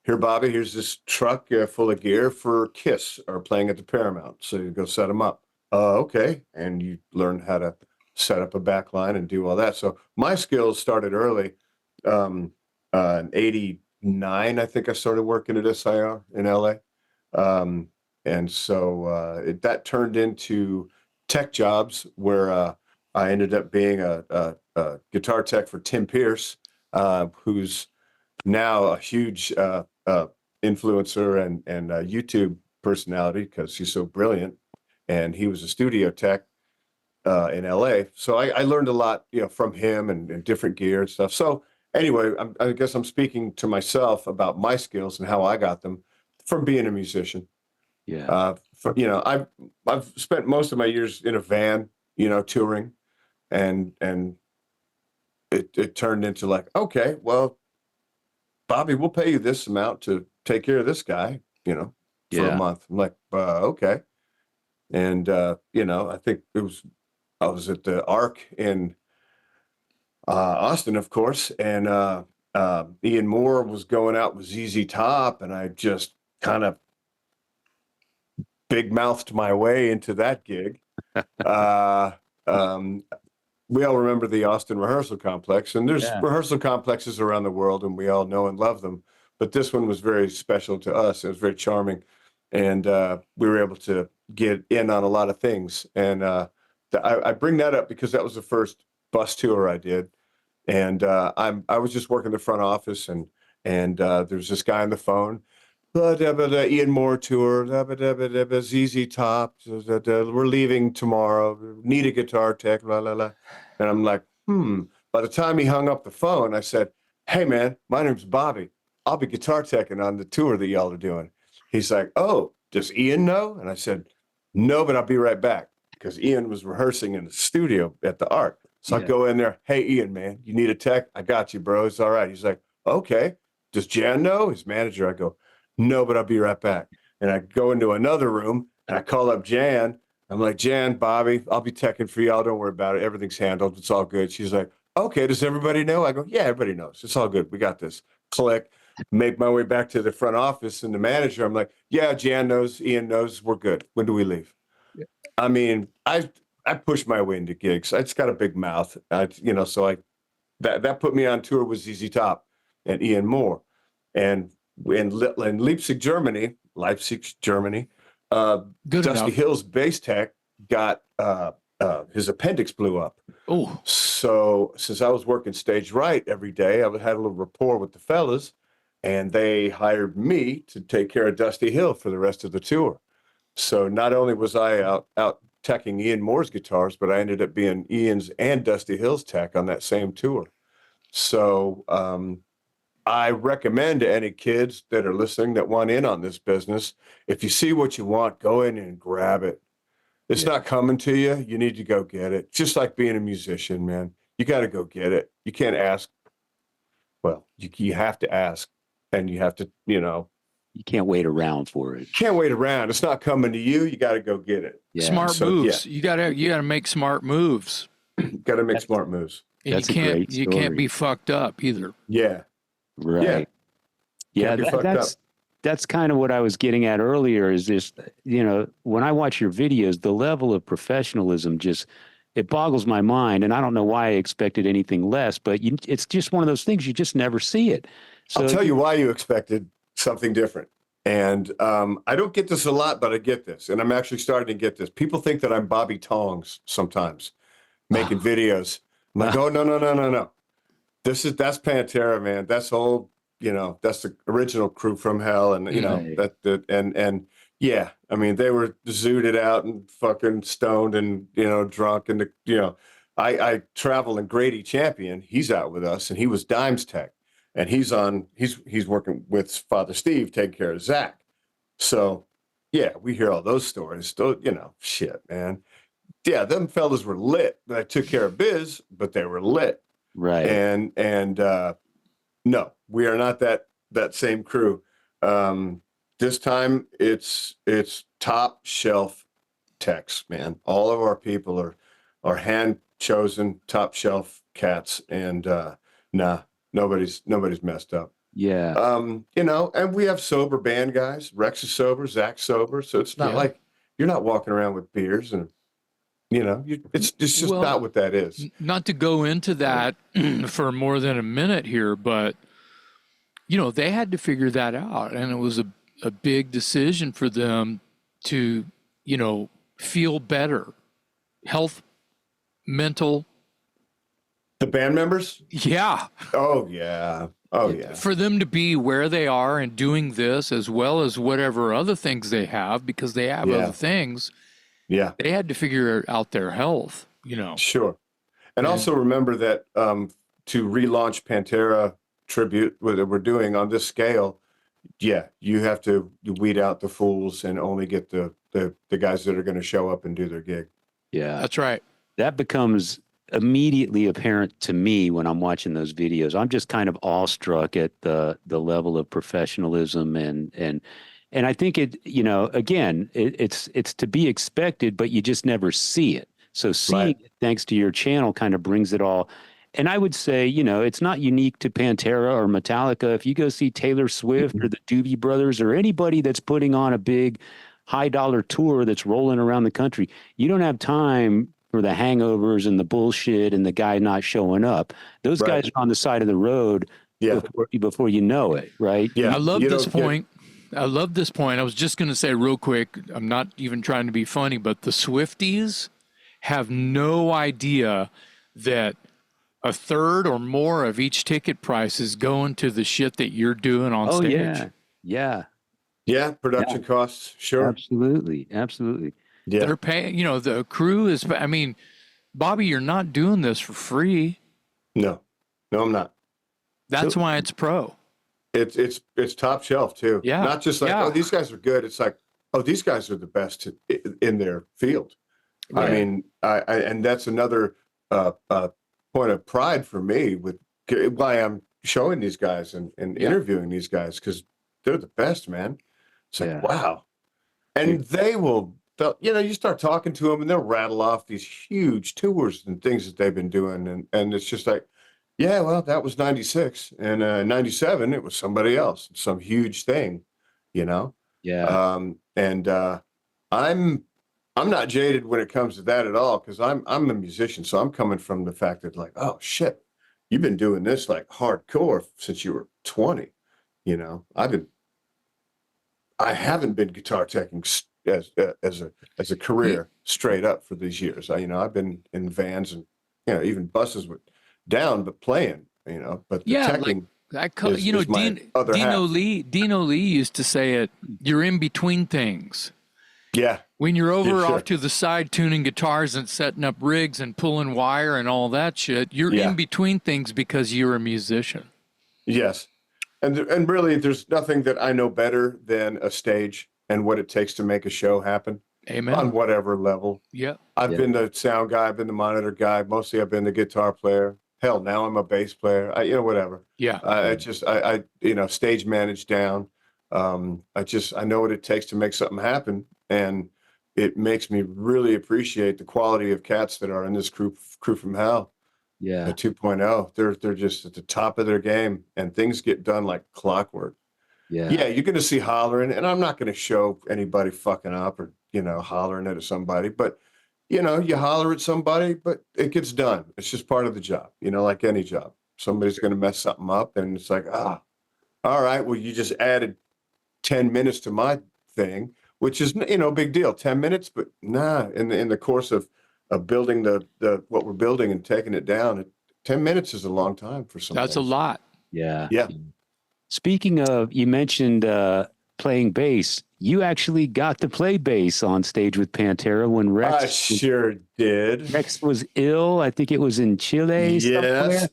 here, Bobby, here's this truck full of gear for Kiss or playing at the Paramount. So you go set them up. Okay. And you learn how to set up a back line and do all that. So my skills started early. In 89, I think I started working at SIR in LA. And so that turned into tech jobs where I ended up being a guitar tech for Tim Pierce, who's now a huge influencer and YouTube personality because he's so brilliant. And he was a studio tech in LA. So I learned a lot, from him and different gear and stuff. So anyway, I guess I'm speaking to myself about my skills and how I got them from being a musician. Yeah. I've spent most of my years in a van, touring, and it turned into like, okay, well, Bobby, we'll pay you this amount to take care of this guy, for a month. I'm like, okay. And, I think I was at the Arc in Austin, of course, and Ian Moore was going out with ZZ Top, and I just kind of big mouthed my way into that gig. We all remember the Austin Rehearsal Complex, and there's rehearsal complexes around the world, and we all know and love them. But this one was very special to us. It was very charming, and we were able to get in on a lot of things. And I bring that up because that was the first bus tour I did, and I was just working the front office, and there's this guy on the phone. Ian Moore tour, ZZ Top, we're leaving tomorrow, need a guitar tech, la, la, la. And I'm like, By the time he hung up the phone, I said, hey, man, my name's Bobby. I'll be guitar teching on the tour that y'all are doing. He's like, oh, does Ian know? And I said, no, but I'll be right back. Because Ian was rehearsing in the studio at the Arc. So I go in there, hey, Ian, man, you need a tech? I got you, bro. It's all right. He's like, okay. Does Jan know? His manager. I go, no, but I'll be right back. And I go into another room and I call up Jan. I'm like, Jan, Bobby, I'll be teching for y'all. Don't worry about it. Everything's handled. It's all good. She's like, okay, does everybody know? I go, yeah, everybody knows. It's all good. We got this. Click. Make my way back to the front office and the manager. I'm like, yeah, Jan knows. Ian knows. We're good. When do we leave? Yeah. I mean, I push my way into gigs. I just got a big mouth. So that put me on tour with ZZ Top and Ian Moore. And in Leipzig, Germany, Dusty enough. Hill's bass tech got his appendix blew up. Oh, so since I was working stage right every day, I had a little rapport with the fellas, and they hired me to take care of Dusty Hill for the rest of the tour. So not only was I out teching Ian Moore's guitars, but I ended up being Ian's and Dusty Hill's tech on that same tour. So I recommend to any kids that are listening that want in on this business, if you see what you want, go in and grab it. It's not coming to you. You need to go get it. Just like being a musician, man. You got to go get it. You can't ask. Well, you have to ask, and you have to, You can't wait around for it. Can't wait around. It's not coming to you. You got to go get it. Smart moves. You gotta make smart moves. Got to make smart moves. And That's a great you can't story. be fucked up either. Yeah. Right. Yeah, Can't be fucked up. that's kind of what I was getting at earlier is just, when I watch your videos, the level of professionalism just, it boggles my mind. And I don't know why I expected anything less, but it's just one of those things you just never see it. So I'll tell you why you expected something different. And I don't get this a lot, but I get this. And I'm actually starting to get this. People think that I'm Bobby Tongs sometimes making videos. I'm like, oh, no. That's Pantera, man. That's old, that's the original crew from hell. And, Right. and yeah, I mean, they were zooted out and fucking stoned and, drunk. And, I travel in Grady Champion. He's out with us and he was Dimes Tech. And he's working with Father Steve, taking care of Zach. So, yeah, we hear all those stories. Shit, man. Yeah, them fellas were lit. I took care of biz, but they were lit. Right. And no, we are not that same crew. This time it's top shelf techs, man. All of our people are hand chosen top shelf cats, and nah. Nobody's messed up. Yeah. And we have sober band guys. Rex is sober, Zach's sober. So it's not like you're not walking around with beers and, it's just not what that is. Not to go into that for more than a minute here, but, they had to figure that out. And it was a big decision for them to, feel better, health, mental. The band members? Yeah. Oh, yeah. Oh, yeah. For them to be where they are and doing this as well as whatever other things they have, because they have other things. Yeah. They had to figure out their health, Sure. And also remember that to relaunch Pantera tribute, that we're doing on this scale, you have to weed out the fools and only get the guys that are going to show up and do their gig. Yeah. That's right. That becomes immediately apparent to me when I'm watching those videos. I'm just kind of awestruck at the level of professionalism and I think again, it's to be expected, but you just never see it. So seeing it, thanks to your channel, kind of brings it all. And I would say, it's not unique to Pantera or Metallica. If you go see Taylor Swift or the Doobie Brothers or anybody that's putting on a big high dollar tour that's rolling around the country, you don't have time for the hangovers and the bullshit and the guy not showing up. Those guys are on the side of the road before you know it, right? Yeah. I love this point. I love this point. I was just going to say real quick, I'm not even trying to be funny, but the Swifties have no idea that a third or more of each ticket price is going to the shit that you're doing on stage. Yeah. Production costs. Sure. Absolutely. Yeah. They're paying, the crew is, Bobby, you're not doing this for free. No, I'm not. That's why it's pro. It's top shelf too. Yeah. Not just like, oh, these guys are good. It's like, oh, these guys are the best in their field. Right. I mean, and that's another point of pride for me with why I'm showing these guys and interviewing these guys, because they're the best, man. It's like, wow. And they will, you start talking to them and they'll rattle off these huge tours and things that they've been doing. And it's just like, yeah, well, that was 96 and 97, it was somebody else, some huge thing, Yeah. And I'm not jaded when it comes to that at all, because I'm a musician. So I'm coming from the fact that, like, oh shit, you've been doing this like hardcore since you were 20. I haven't been guitar teching as a career straight up for these years. I've been in vans and even buses with down, but playing. But the teching. Dino Lee used to say it. You're in between things. Yeah. When you're over off to the side tuning guitars and setting up rigs and pulling wire and all that shit, you're in between things because you're a musician. Yes. And really, there's nothing that I know better than a stage and what it takes to make a show happen. Amen. On whatever level. Yeah. I've been the sound guy, I've been the monitor guy. Mostly I've been the guitar player. Hell, now I'm a bass player. Whatever. Yeah. I stage manage down. I know what it takes to make something happen. And it makes me really appreciate the quality of cats that are in this crew from hell. Yeah. At 2.0, they're just at the top of their game, and things get done like clockwork. Yeah. Yeah, you're going to see hollering, and I'm not going to show anybody fucking up or, hollering at somebody, but, you holler at somebody, but it gets done. It's just part of the job, like any job. Somebody's going to mess something up, and it's like, all right, well, you just added 10 minutes to my thing, which is, big deal, 10 minutes, but nah, in the course of building the what we're building and taking it down, 10 minutes is a long time for some That's a things. lot. Yeah. Yeah. Speaking of, you mentioned playing bass. You actually got to play bass on stage with Pantera when Rex. I sure did. Rex was ill. I think it was in Chile somewhere. Yes.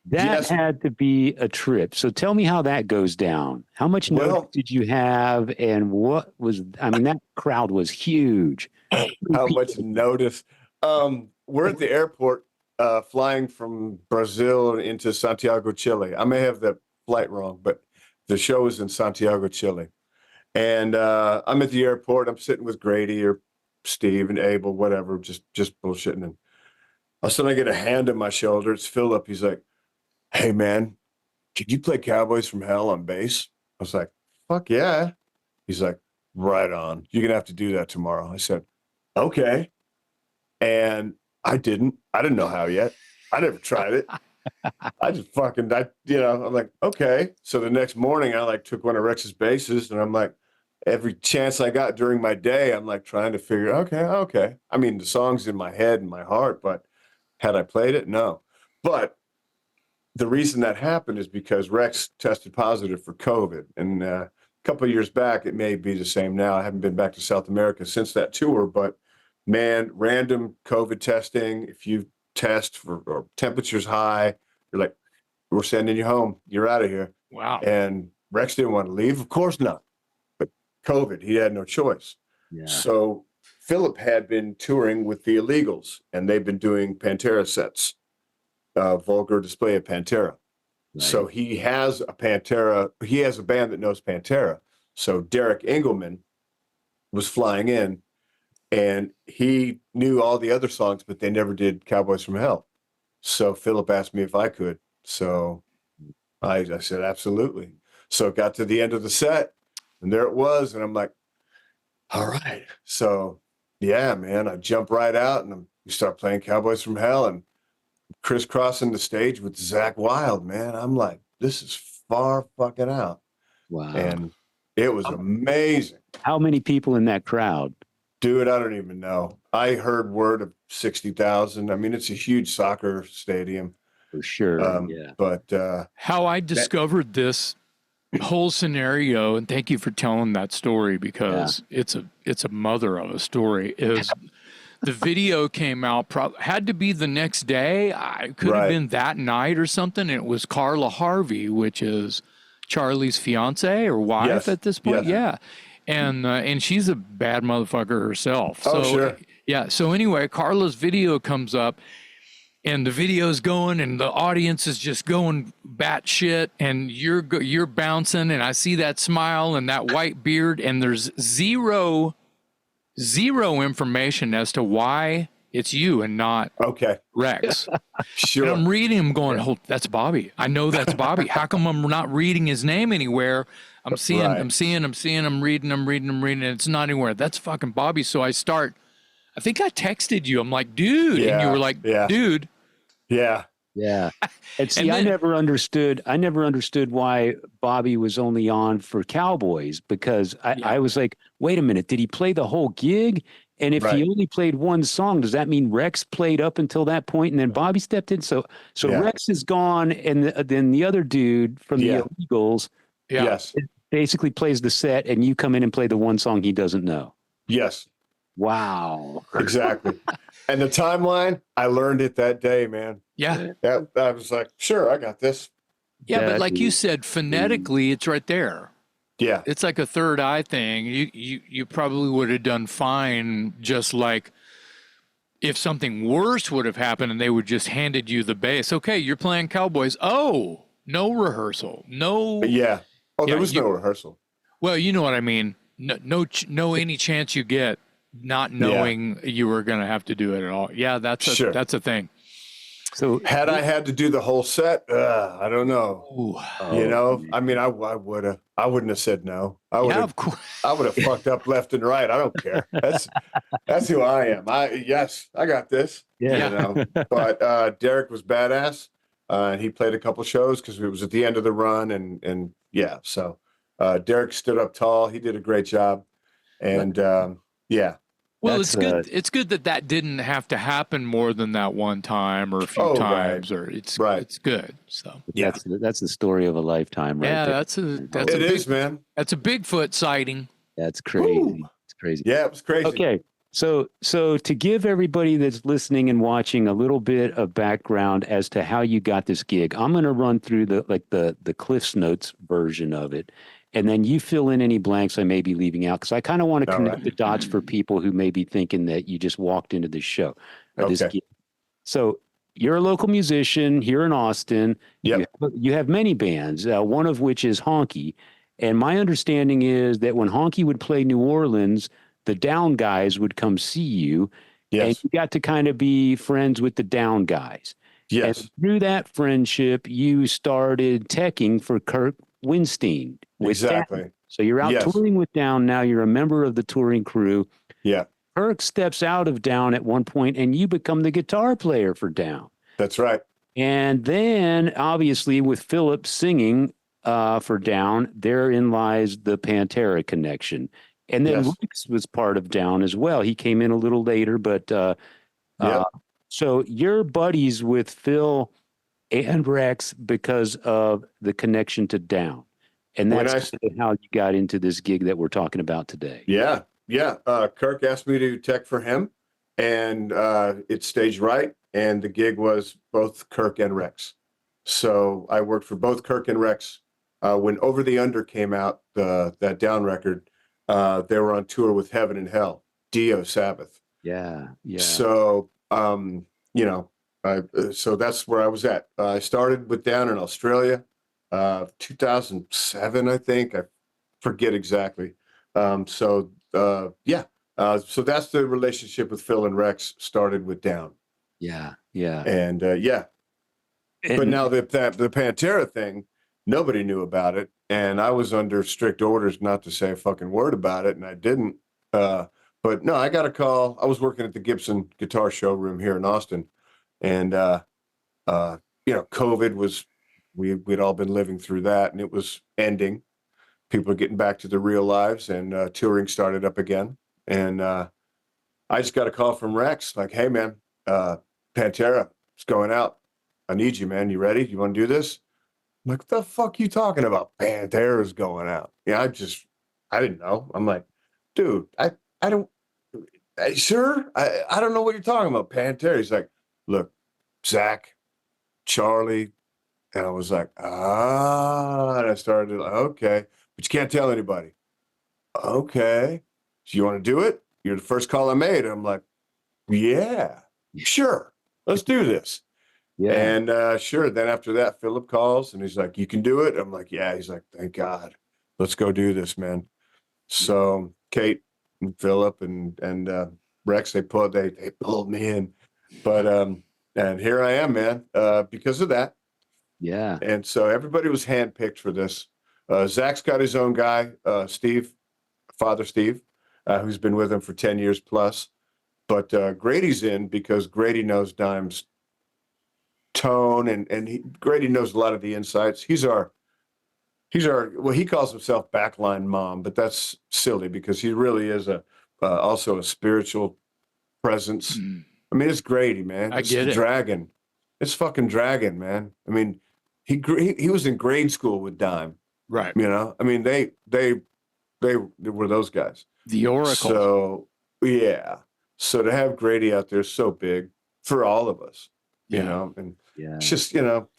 That Yes. had to be a trip. So tell me how that goes down. How much notice did you have, and what was? I mean, that crowd was huge. How much notice? We're at the airport, flying from Brazil into Santiago, Chile. I may have the flight wrong, but the show is in Santiago, Chile. And I'm at the airport. I'm sitting with Grady or Steve and Abel, whatever, just bullshitting. And all of a sudden I get a hand on my shoulder. It's Philip. He's like, "Hey, man, could you play Cowboys from Hell on bass?" I was like, "Fuck yeah." He's like, "Right on. You're going to have to do that tomorrow." I said, "Okay." And I didn't know how yet. I never tried it. I just fucking, I'm like, okay. So the next morning I took one of Rex's basses, and I'm like, every chance I got during my day, I'm like trying to figure, okay. I mean, the song's in my head and my heart, but had I played it? No. But the reason that happened is because Rex tested positive for COVID. And a couple of years back, it may be the same now. I haven't been back to South America since that tour, but man, random COVID testing, if you test or temperature's high, you're like, "We're sending you home. You're out of here." Wow. And Rex didn't want to leave. Of course not. But COVID, he had no choice. Yeah. So Philip had been touring with the Illegals, and they've been doing Pantera sets, vulgar display of Pantera. Right. So he has a band that knows Pantera. So Derek Engelman was flying in, and he knew all the other songs, but they never did Cowboys from Hell. So Philip asked me if I could. So I said, absolutely. So it got to the end of the set, and there it was. And I'm like, all right. So yeah, man, I jump right out, and we start playing Cowboys from Hell, and crisscrossing the stage with Zakk Wylde, man. I'm like, this is far fucking out. Wow. And it was amazing. How many people in that crowd? Dude, I don't even know. I heard word of 60,000. I mean, it's a huge soccer stadium. For sure. Yeah. But how I discovered this whole scenario, and thank you for telling that story, because it's a mother of a story, is the video came out, had to be the next day. I could have been that night or something. It was Carla Harvey, which is Charlie's fiance or wife at this point. Yes. Yeah. And she's a bad motherfucker herself. Oh, so, sure. Yeah. So anyway, Carla's video comes up, and the video's going, and the audience is just going batshit, and you're bouncing, and I see that smile and that white beard, and there's zero information as to why it's you and not Rex. Sure. And I'm reading him going, "Oh, that's Bobby. I know that's Bobby. How come I'm not reading his name anywhere? I'm reading, and it's not anywhere. That's fucking Bobby." So I think I texted you. I'm like, "Dude," and you were like, "Dude." Yeah. Yeah. And see, And then, I never understood why Bobby was only on for Cowboys, because I was like, wait a minute, did he play the whole gig? And if he only played one song, does that mean Rex played up until that point and then Bobby stepped in? So Rex is gone, and then the other dude from the Illegals basically plays the set, and you come in and play the one song he doesn't know. Yes. Wow. Exactly. And the timeline, I learned it that day, man. Yeah. I was like, sure, I got this. Yeah, but like you said, phonetically, it's right there. Yeah. It's like a third eye thing. You probably would have done fine, just like if something worse would have happened and they would just handed you the bass. Okay, you're playing Cowboys. Oh, no rehearsal. No. Yeah. Oh, there was no rehearsal. Well, you know what I mean. No any chance you get. not knowing you were going to have to do it at all. Yeah, that's a thing. So Had I had to do the whole set, I don't know. Ooh. You know, man. I mean, I wouldn't have said no. I would Yeah, have, of course. I would have fucked up left and right. I don't care. That's who I am. Yes, I got this. Yeah. You know, but Derek was badass. He played a couple shows because it was at the end of the run, and yeah. So Derek stood up tall. He did a great job, and yeah. Well, That's, it's good. It's good that didn't have to happen more than that one time or a few Oh, times, right. or it's Right. good. So Yeah. that's the story of a lifetime, right yeah, there. that's a It is, man. That's a Bigfoot sighting. That's crazy. Woo. It's crazy. Yeah, it was crazy. Okay. So to give everybody that's listening and watching a little bit of background as to how you got this gig, I'm going to run through the Cliff's Notes version of it, and then you fill in any blanks I may be leaving out, because I kind of want to All connect right. the dots for people who may be thinking that you just walked into this show or this Okay. gig. So you're a local musician here in Austin. Yep. You have many bands, one of which is Honky. And my understanding is that when Honky would play New Orleans, the Down guys would come see you, and Yes. you got to kind of be friends with the Down guys. Yes. And through that friendship, you started teching for Kirk Winstein with Down. Exactly. So you're out Yes. touring with Down now. You're a member of the touring crew. Yeah. Kirk steps out of Down at one point, and you become the guitar player for Down. That's right. And then, obviously, with Philip singing for Down, therein lies the Pantera connection. And then Yes. Rex was part of Down as well. He came in a little later, but Yep. so you're buddies with Phil and Rex because of the connection to Down. And When that's kind of how you got into this gig that we're talking about today. Yeah. Yeah. Kirk asked me to tech for him, and it staged right. And the gig was both Kirk and Rex. So I worked for both Kirk and Rex. When Over the Under came out, that Down record, they were on tour with Heaven and Hell, Dio Sabbath. Yeah. Yeah. So, you know, so that's where I was at. I started with Down in Australia, 2007, I think. I forget exactly. Yeah. So that's the relationship with Phil and Rex started with Down. Yeah. Yeah. And yeah. But now the Pantera thing, nobody knew about it. And I was under strict orders not to say a fucking word about it. And I didn't. But no, I got a call. I was working at the Gibson guitar showroom here in Austin. And, you know, COVID was, we'd all been living through that, and it was ending. People are getting back to their real lives, and touring started up again. And I just got a call from Rex, like, hey, man, Pantera is going out. I need you, man. You ready? You want to do this? I'm like, what the fuck you talking about? Pantera's going out. Yeah, I didn't know. I'm like, dude, I don't, sure? I don't know what you're talking about, Pantera. He's like, look, Zach, Charlie. And I was like, and I started, okay, but you can't tell anybody. Okay. So you want to do it? You're the first call I made. I'm like, yeah, sure. Let's do this. Yeah. And sure. Then after that, Philip calls and he's like, you can do it. I'm like, yeah. He's like, thank God. Let's go do this, man. So Kate and Philip and Rex, they pulled me in. But and here I am, man, because of that. Yeah. And so everybody was handpicked for this. Zach's got his own guy, Steve, Father Steve, who's been with him for 10 years plus. But Grady's in because Grady knows Dime's tone, and Grady knows a lot of the insights. He's our well, he calls himself backline mom, but that's silly because he really is also a spiritual presence. I mean, it's Grady, man. I It's get the it. Dragon. It's fucking Dragon, man. I mean, he was in grade school with Dime. Right. You know, I mean, they were those guys. The Oracle. So yeah. So to have Grady out there is so big for all of us, you know, and Yeah. it's just, you know,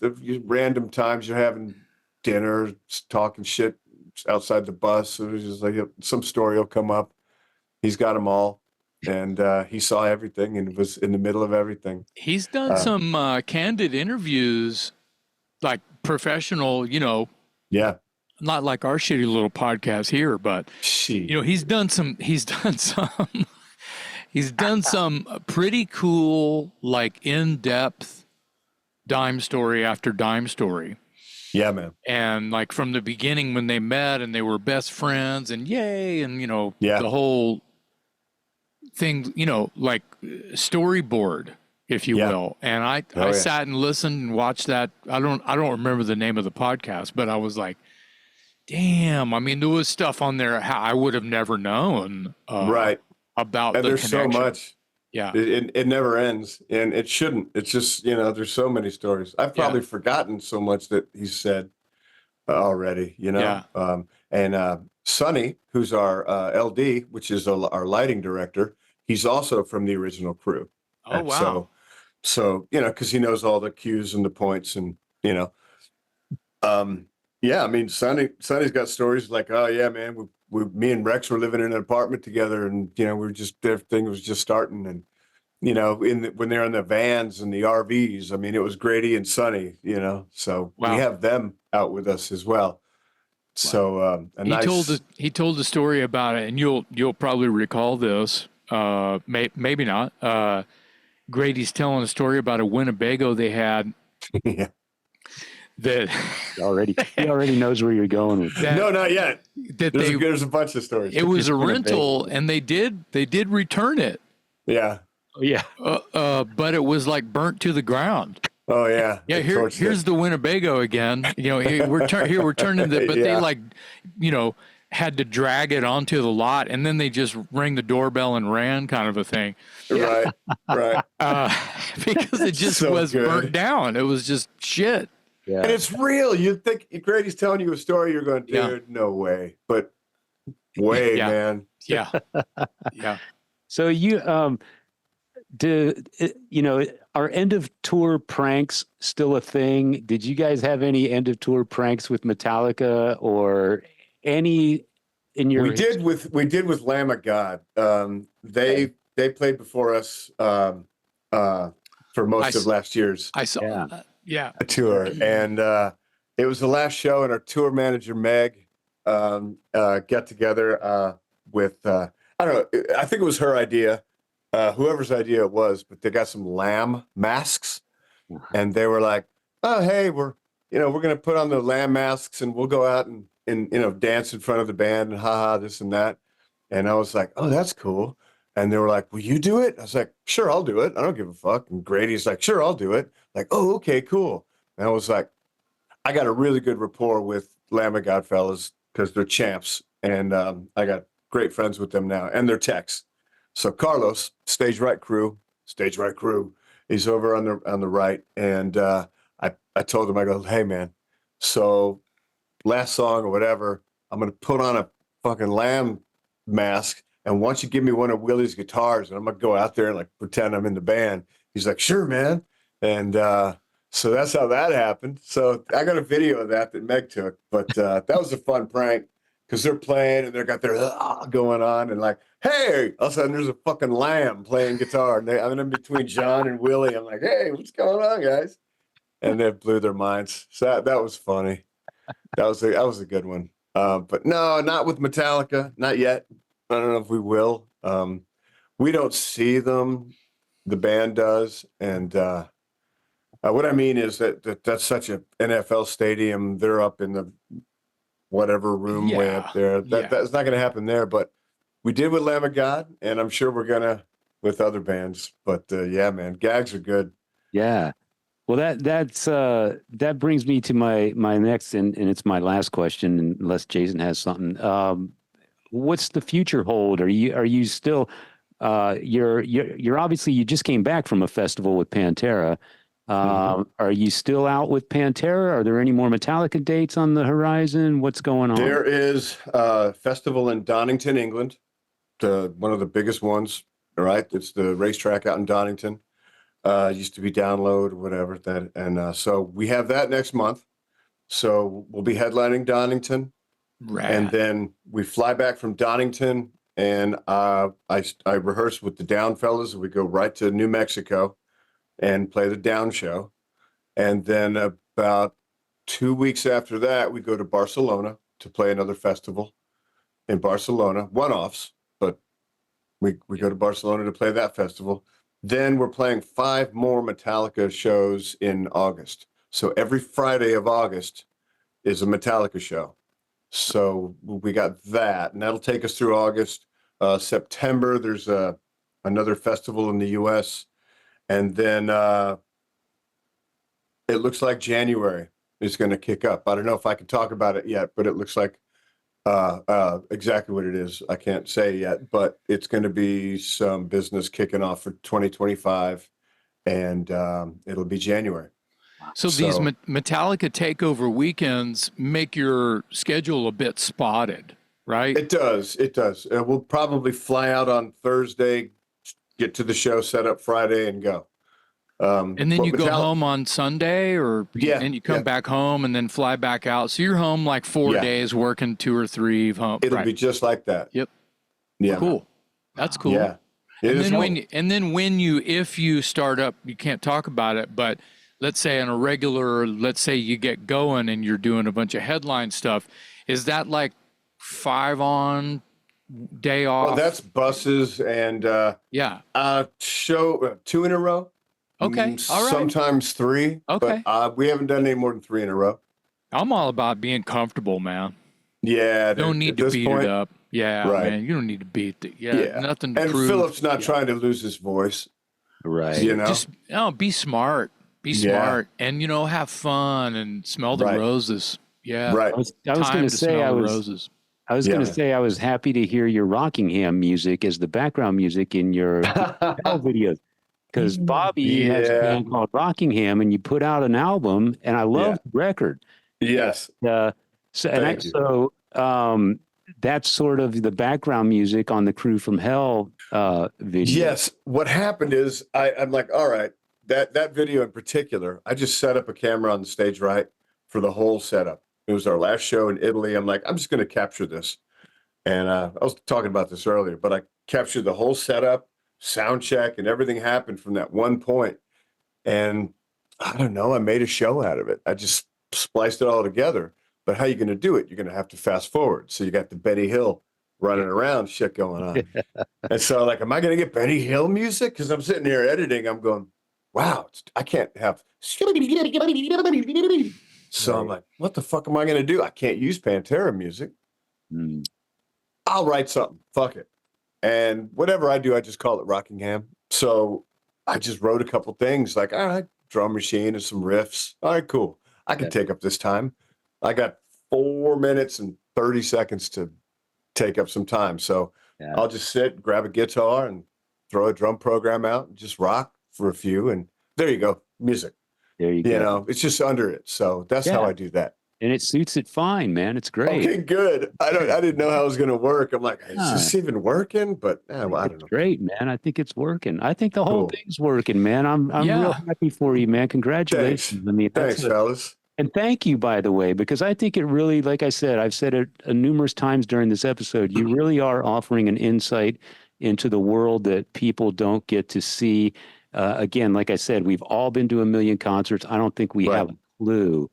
random times you're having dinner, talking shit outside the bus. So it's just like some story will come up. He's got them all. And he saw everything and was in the middle of everything. He's done some candid interviews, like professional, you know, Yeah. not like our shitty little podcast here, but you know, he's done some He's done some pretty cool, like in-depth dime story after dime story. Yeah, man. And like from the beginning when they met and they were best friends and yay, and Yeah. the whole thing, like storyboard, if you Yeah. will. And I Oh, yeah. sat and listened and watched that. I don't remember the name of the podcast, but I was like, damn, I mean, there was stuff on there I would have never known Right. about And the there's connection. so much. Yeah. It never ends, and it shouldn't. It's just, there's so many stories. I've probably Yeah. forgotten so much that he said already, Yeah. And Sonny, who's our LD, which is our lighting director, he's also from the original crew. Oh, And wow. so, because he knows all the cues and the points and, yeah, I mean, Sonny's got stories like, oh yeah, man, me and Rex were living in an apartment together, and everything was just starting, and when they're in the vans and the RVs, I mean, it was Grady and Sonny, so we Wow. have them out with us as well. So He told the story about it, and you'll probably recall this. Maybe not. Grady's telling a story about a Winnebago they had. yeah. That he already knows where you're going with that. No, not yet. That There's a bunch of stories. It was a rental, and they did return it. Yeah. Oh, yeah. But it was like burnt to the ground. Oh yeah. Yeah, here's the Winnebago again. We're turning the, but Yeah. they had to drag it onto the lot, and then they just rang the doorbell and ran, kind of a thing. Right. Because it just So was good. burnt down. It was just shit. Yeah. And it's real. You think Grady's telling you a story, you're going, dude, no way. But way, Yeah. man. Yeah. Yeah. So are end of tour pranks still a thing? Did you guys have any end of tour pranks with Metallica or any in your? We did with Lamb of God. They played before us for most of last year's I saw Yeah. that. Yeah. tour, and it was the last show, and our tour manager Meg got together with I don't know, I think it was her idea, whoever's idea it was, but they got some lamb masks, and they were like, oh hey, we're gonna put on the lamb masks and we'll go out and dance in front of the band and haha this and that. And I was like, oh, that's cool. And they were like, will you do it? I was like, sure, I'll do it. I don't give a fuck. And Grady's like, sure, I'll do it. Like, oh, okay, cool. And I was like, I got a really good rapport with Lamb of God fellas because they're champs. And I got great friends with them now, and they're techs. So Carlos, stage right crew, he's over on the right. And I told him, I go, hey man, so last song or whatever, I'm going to put on a fucking lamb mask. And once you give me one of Willie's guitars, and I'm going to go out there and like pretend I'm in the band. He's like, sure, man. And so that's how that happened. So I got a video of that Meg took, but that was a fun prank because they're playing and they got their going on and like, hey, all of a sudden there's a fucking lamb playing guitar. And I'm in between John and Willie. I'm like, hey, what's going on, guys? And they blew their minds. So that was funny. That was a good one. But no, not with Metallica, not yet. I don't know if we will. We don't see them. The band does, and what I mean is that's such an NFL stadium. They're up in the whatever room way up there. That's not going to happen there. But we did with Lamb of God, and I'm sure we're gonna with other bands. But yeah, man, gags are good. Yeah. Well, that brings me to my next and it's my last question, unless Jason has something. What's the future hold? Are you still you're obviously you just came back from a festival with Pantera. Are you still out with Pantera? Are there any more Metallica dates on the horizon? What's going on? There is a festival in Donington, England, one of the biggest ones. All right, it's the racetrack out in Donington. Used to be Download or whatever that, and so we have that next month. So we'll be headlining Donington. Rad. And then we fly back from Donington, and I rehearse with the Down fellas, and we go right to New Mexico and play the Down show. And then about 2 weeks after that, we go to Barcelona to play another festival in Barcelona, one-offs, but We go to Barcelona to play that festival. Then we're playing 5 more Metallica shows in August. So every Friday of August is a Metallica show. So we got that, and that'll take us through August. September, there's another festival in the U.S., and then it looks like January is going to kick up. I don't know if I can talk about it yet, but it looks like exactly what it is. I can't say yet, but it's going to be some business kicking off for 2025, and it'll be January. So these Metallica takeover weekends make your schedule a bit spotted, right? It does. It does. We'll probably fly out on Thursday, get to the show, set up Friday, and go. And then you go home on Sunday, and you come back home and then fly back out. So you're home like 4 days, working 2 or 3 home. It'll be just like that. Yep. Yeah. Cool. That's cool. Yeah. If you start up, you can't talk about it, but let's say you get going and you're doing a bunch of headline stuff. Is that like 5 on, day off? Well, that's buses and show 2 in a row. Okay. All right. Sometimes 3. Okay. But we haven't done any more than 3 in a row. I'm all about being comfortable, man. Yeah. Don't need to beat it up. Yeah, right. Man. You don't need to beat it. Yeah. Nothing to prove. And Philip's not trying to lose his voice. Right. You know? Just be smart. Be smart. And, have fun and smell the roses. Yeah. Right. I was going to say I was happy to hear your Rockingham music as the background music in your videos. Because Bobby has a band called Rockingham, and you put out an album, and I love the record. Yes. So that's sort of the background music on the Crew from Hell video. Yes. What happened is I'm like, all right, that video in particular, I just set up a camera on the stage right for the whole setup. It was our last show in Italy. I'm like, I'm just going to capture this. And I was talking about this earlier, but I captured the whole setup, sound check, and everything happened from that one point. And I don't know, I made a show out of it. I just spliced it all together. But how are you going to do it? You're going to have to fast forward. So you got the Benny Hill running around shit going on. And so like, am I going to get Benny Hill music? Because I'm sitting here editing. I'm going, wow, I can't have. So I'm like, what the fuck am I going to do? I can't use Pantera music. I'll write something. Fuck it. And whatever I do, I just call it Rockingham. So I just wrote a couple things like, all right, drum machine and some riffs. All right, cool. I can take up this time. I got 4 minutes and 30 seconds to take up some time. So I'll just sit, grab a guitar and throw a drum program out and just rock for a few. And there you go. Music. There you go. You know, it's just under it. So that's how I do that. And it suits it fine, man. It's great. Okay, good. I didn't know how it was going to work. I'm like, is this even working? But well, I don't know. Great, man. I think it's working. I think the whole thing's working, man. I'm real happy for you, man. Congratulations. Thanks. I mean, thanks, fellas. And thank you, by the way, because I think it really, like I said, I've said it numerous times during this episode, you really are offering an insight into the world that people don't get to see. Again, like I said, we've all been to a million concerts. I don't think we have a clue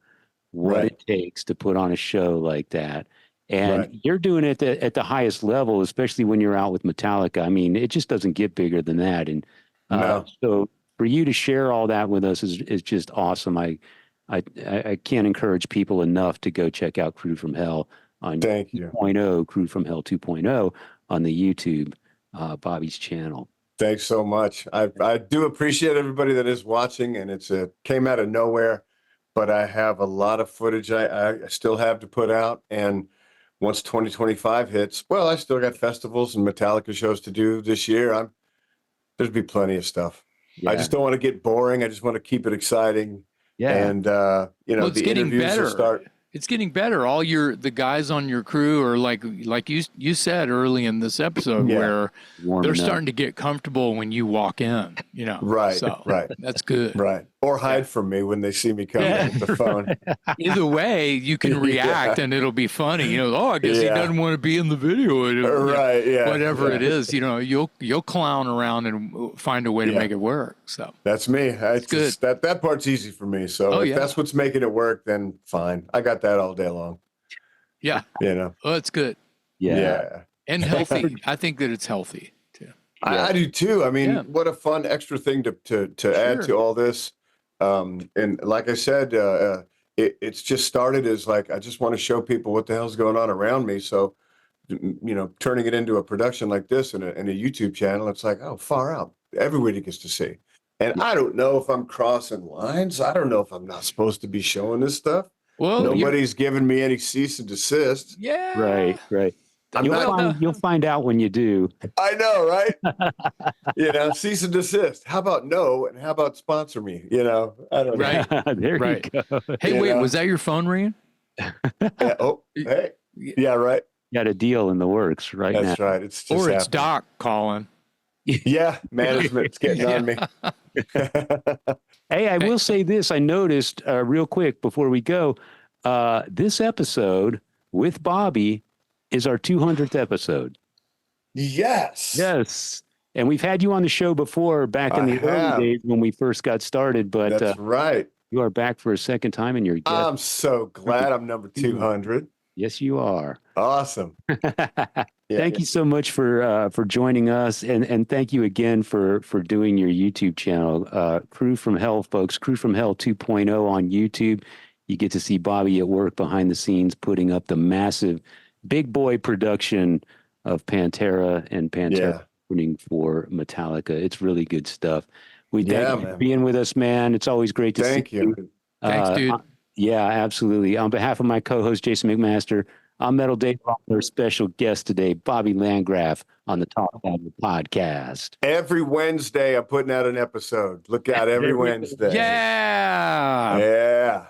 what it takes to put on a show like that. And you're doing it at the highest level, especially when you're out with Metallica. I mean, it just doesn't get bigger than that. And so for you to share all that with us is just awesome. I can't encourage people enough to go check out Crew from Hell on 2.0, Crew from Hell 2.0 on the YouTube, Bobby's channel. Thanks so much. I do appreciate everybody that is watching, and it came out of nowhere. But I have a lot of footage I still have to put out. And once 2025 hits, well, I still got festivals and Metallica shows to do this year. There's be plenty of stuff. I just don't want to get boring. I just want to keep it exciting. Yeah. And, it's the getting interviews better. will start. It's getting better. All the guys on your crew are like you said early in this episode, where they're starting to get comfortable when you walk in, Right. So that's good. Right. Or hide from me when they see me coming with the phone. Either way, you can react and it'll be funny. I guess he doesn't want to be in the video. Right. Yeah. Whatever it is, you'll clown around and find a way to make it work. So that's me. It's good. That part's easy for me. So if that's what's making it work, then fine. I got that all day long. Yeah. Oh, it's good. Yeah. And healthy. I think that it's healthy too. I do too. I mean, Yeah. what a fun extra thing to Sure. add to all this. And like I said, it's just started as like, I just want to show people what the hell's going on around me. So, turning it into a production like this and a YouTube channel, it's like, oh, far out. Everybody gets to see. And I don't know if I'm crossing lines. I don't know if I'm not supposed to be showing this stuff. Well, Nobody's given me any cease and desist. yeah. Right. I'm You'll find out when you do. I know, right? Cease and desist. How about no? And how about sponsor me? I don't know. Right. There Right. you go. Hey, wait, was that your phone ringing? Yeah, oh, hey. Yeah, right. Got a deal in the works right now. That's right. It's just Or it's happened. Doc calling. Yeah, management's getting on me. Hey, I will say this. I noticed real quick before we go, this episode with Bobby is our 200th episode. Yes. Yes. And we've had you on the show before back in the early days when we first got started, but that's right. You are back for a second time and you're guest. I'm so glad I'm number 200. Yes, you are. Awesome. Thank you so much for joining us, and thank you again for doing your YouTube channel, Crew from Hell, folks. Crew from Hell 2.0 on YouTube. You get to see Bobby at work behind the scenes, putting up the massive big boy production of Pantera and Pantera opening for Metallica. It's really good stuff. We thank you for being with us, man. It's always great to see you. Thanks, dude. Yeah, absolutely. On behalf of my co-host, Jason McMaster, I'm Metal Dave, our special guest today, Bobby Landgraf, on the Talk Louder podcast. Every Wednesday, I'm putting out an episode. Look out every Wednesday. Yeah. Yeah.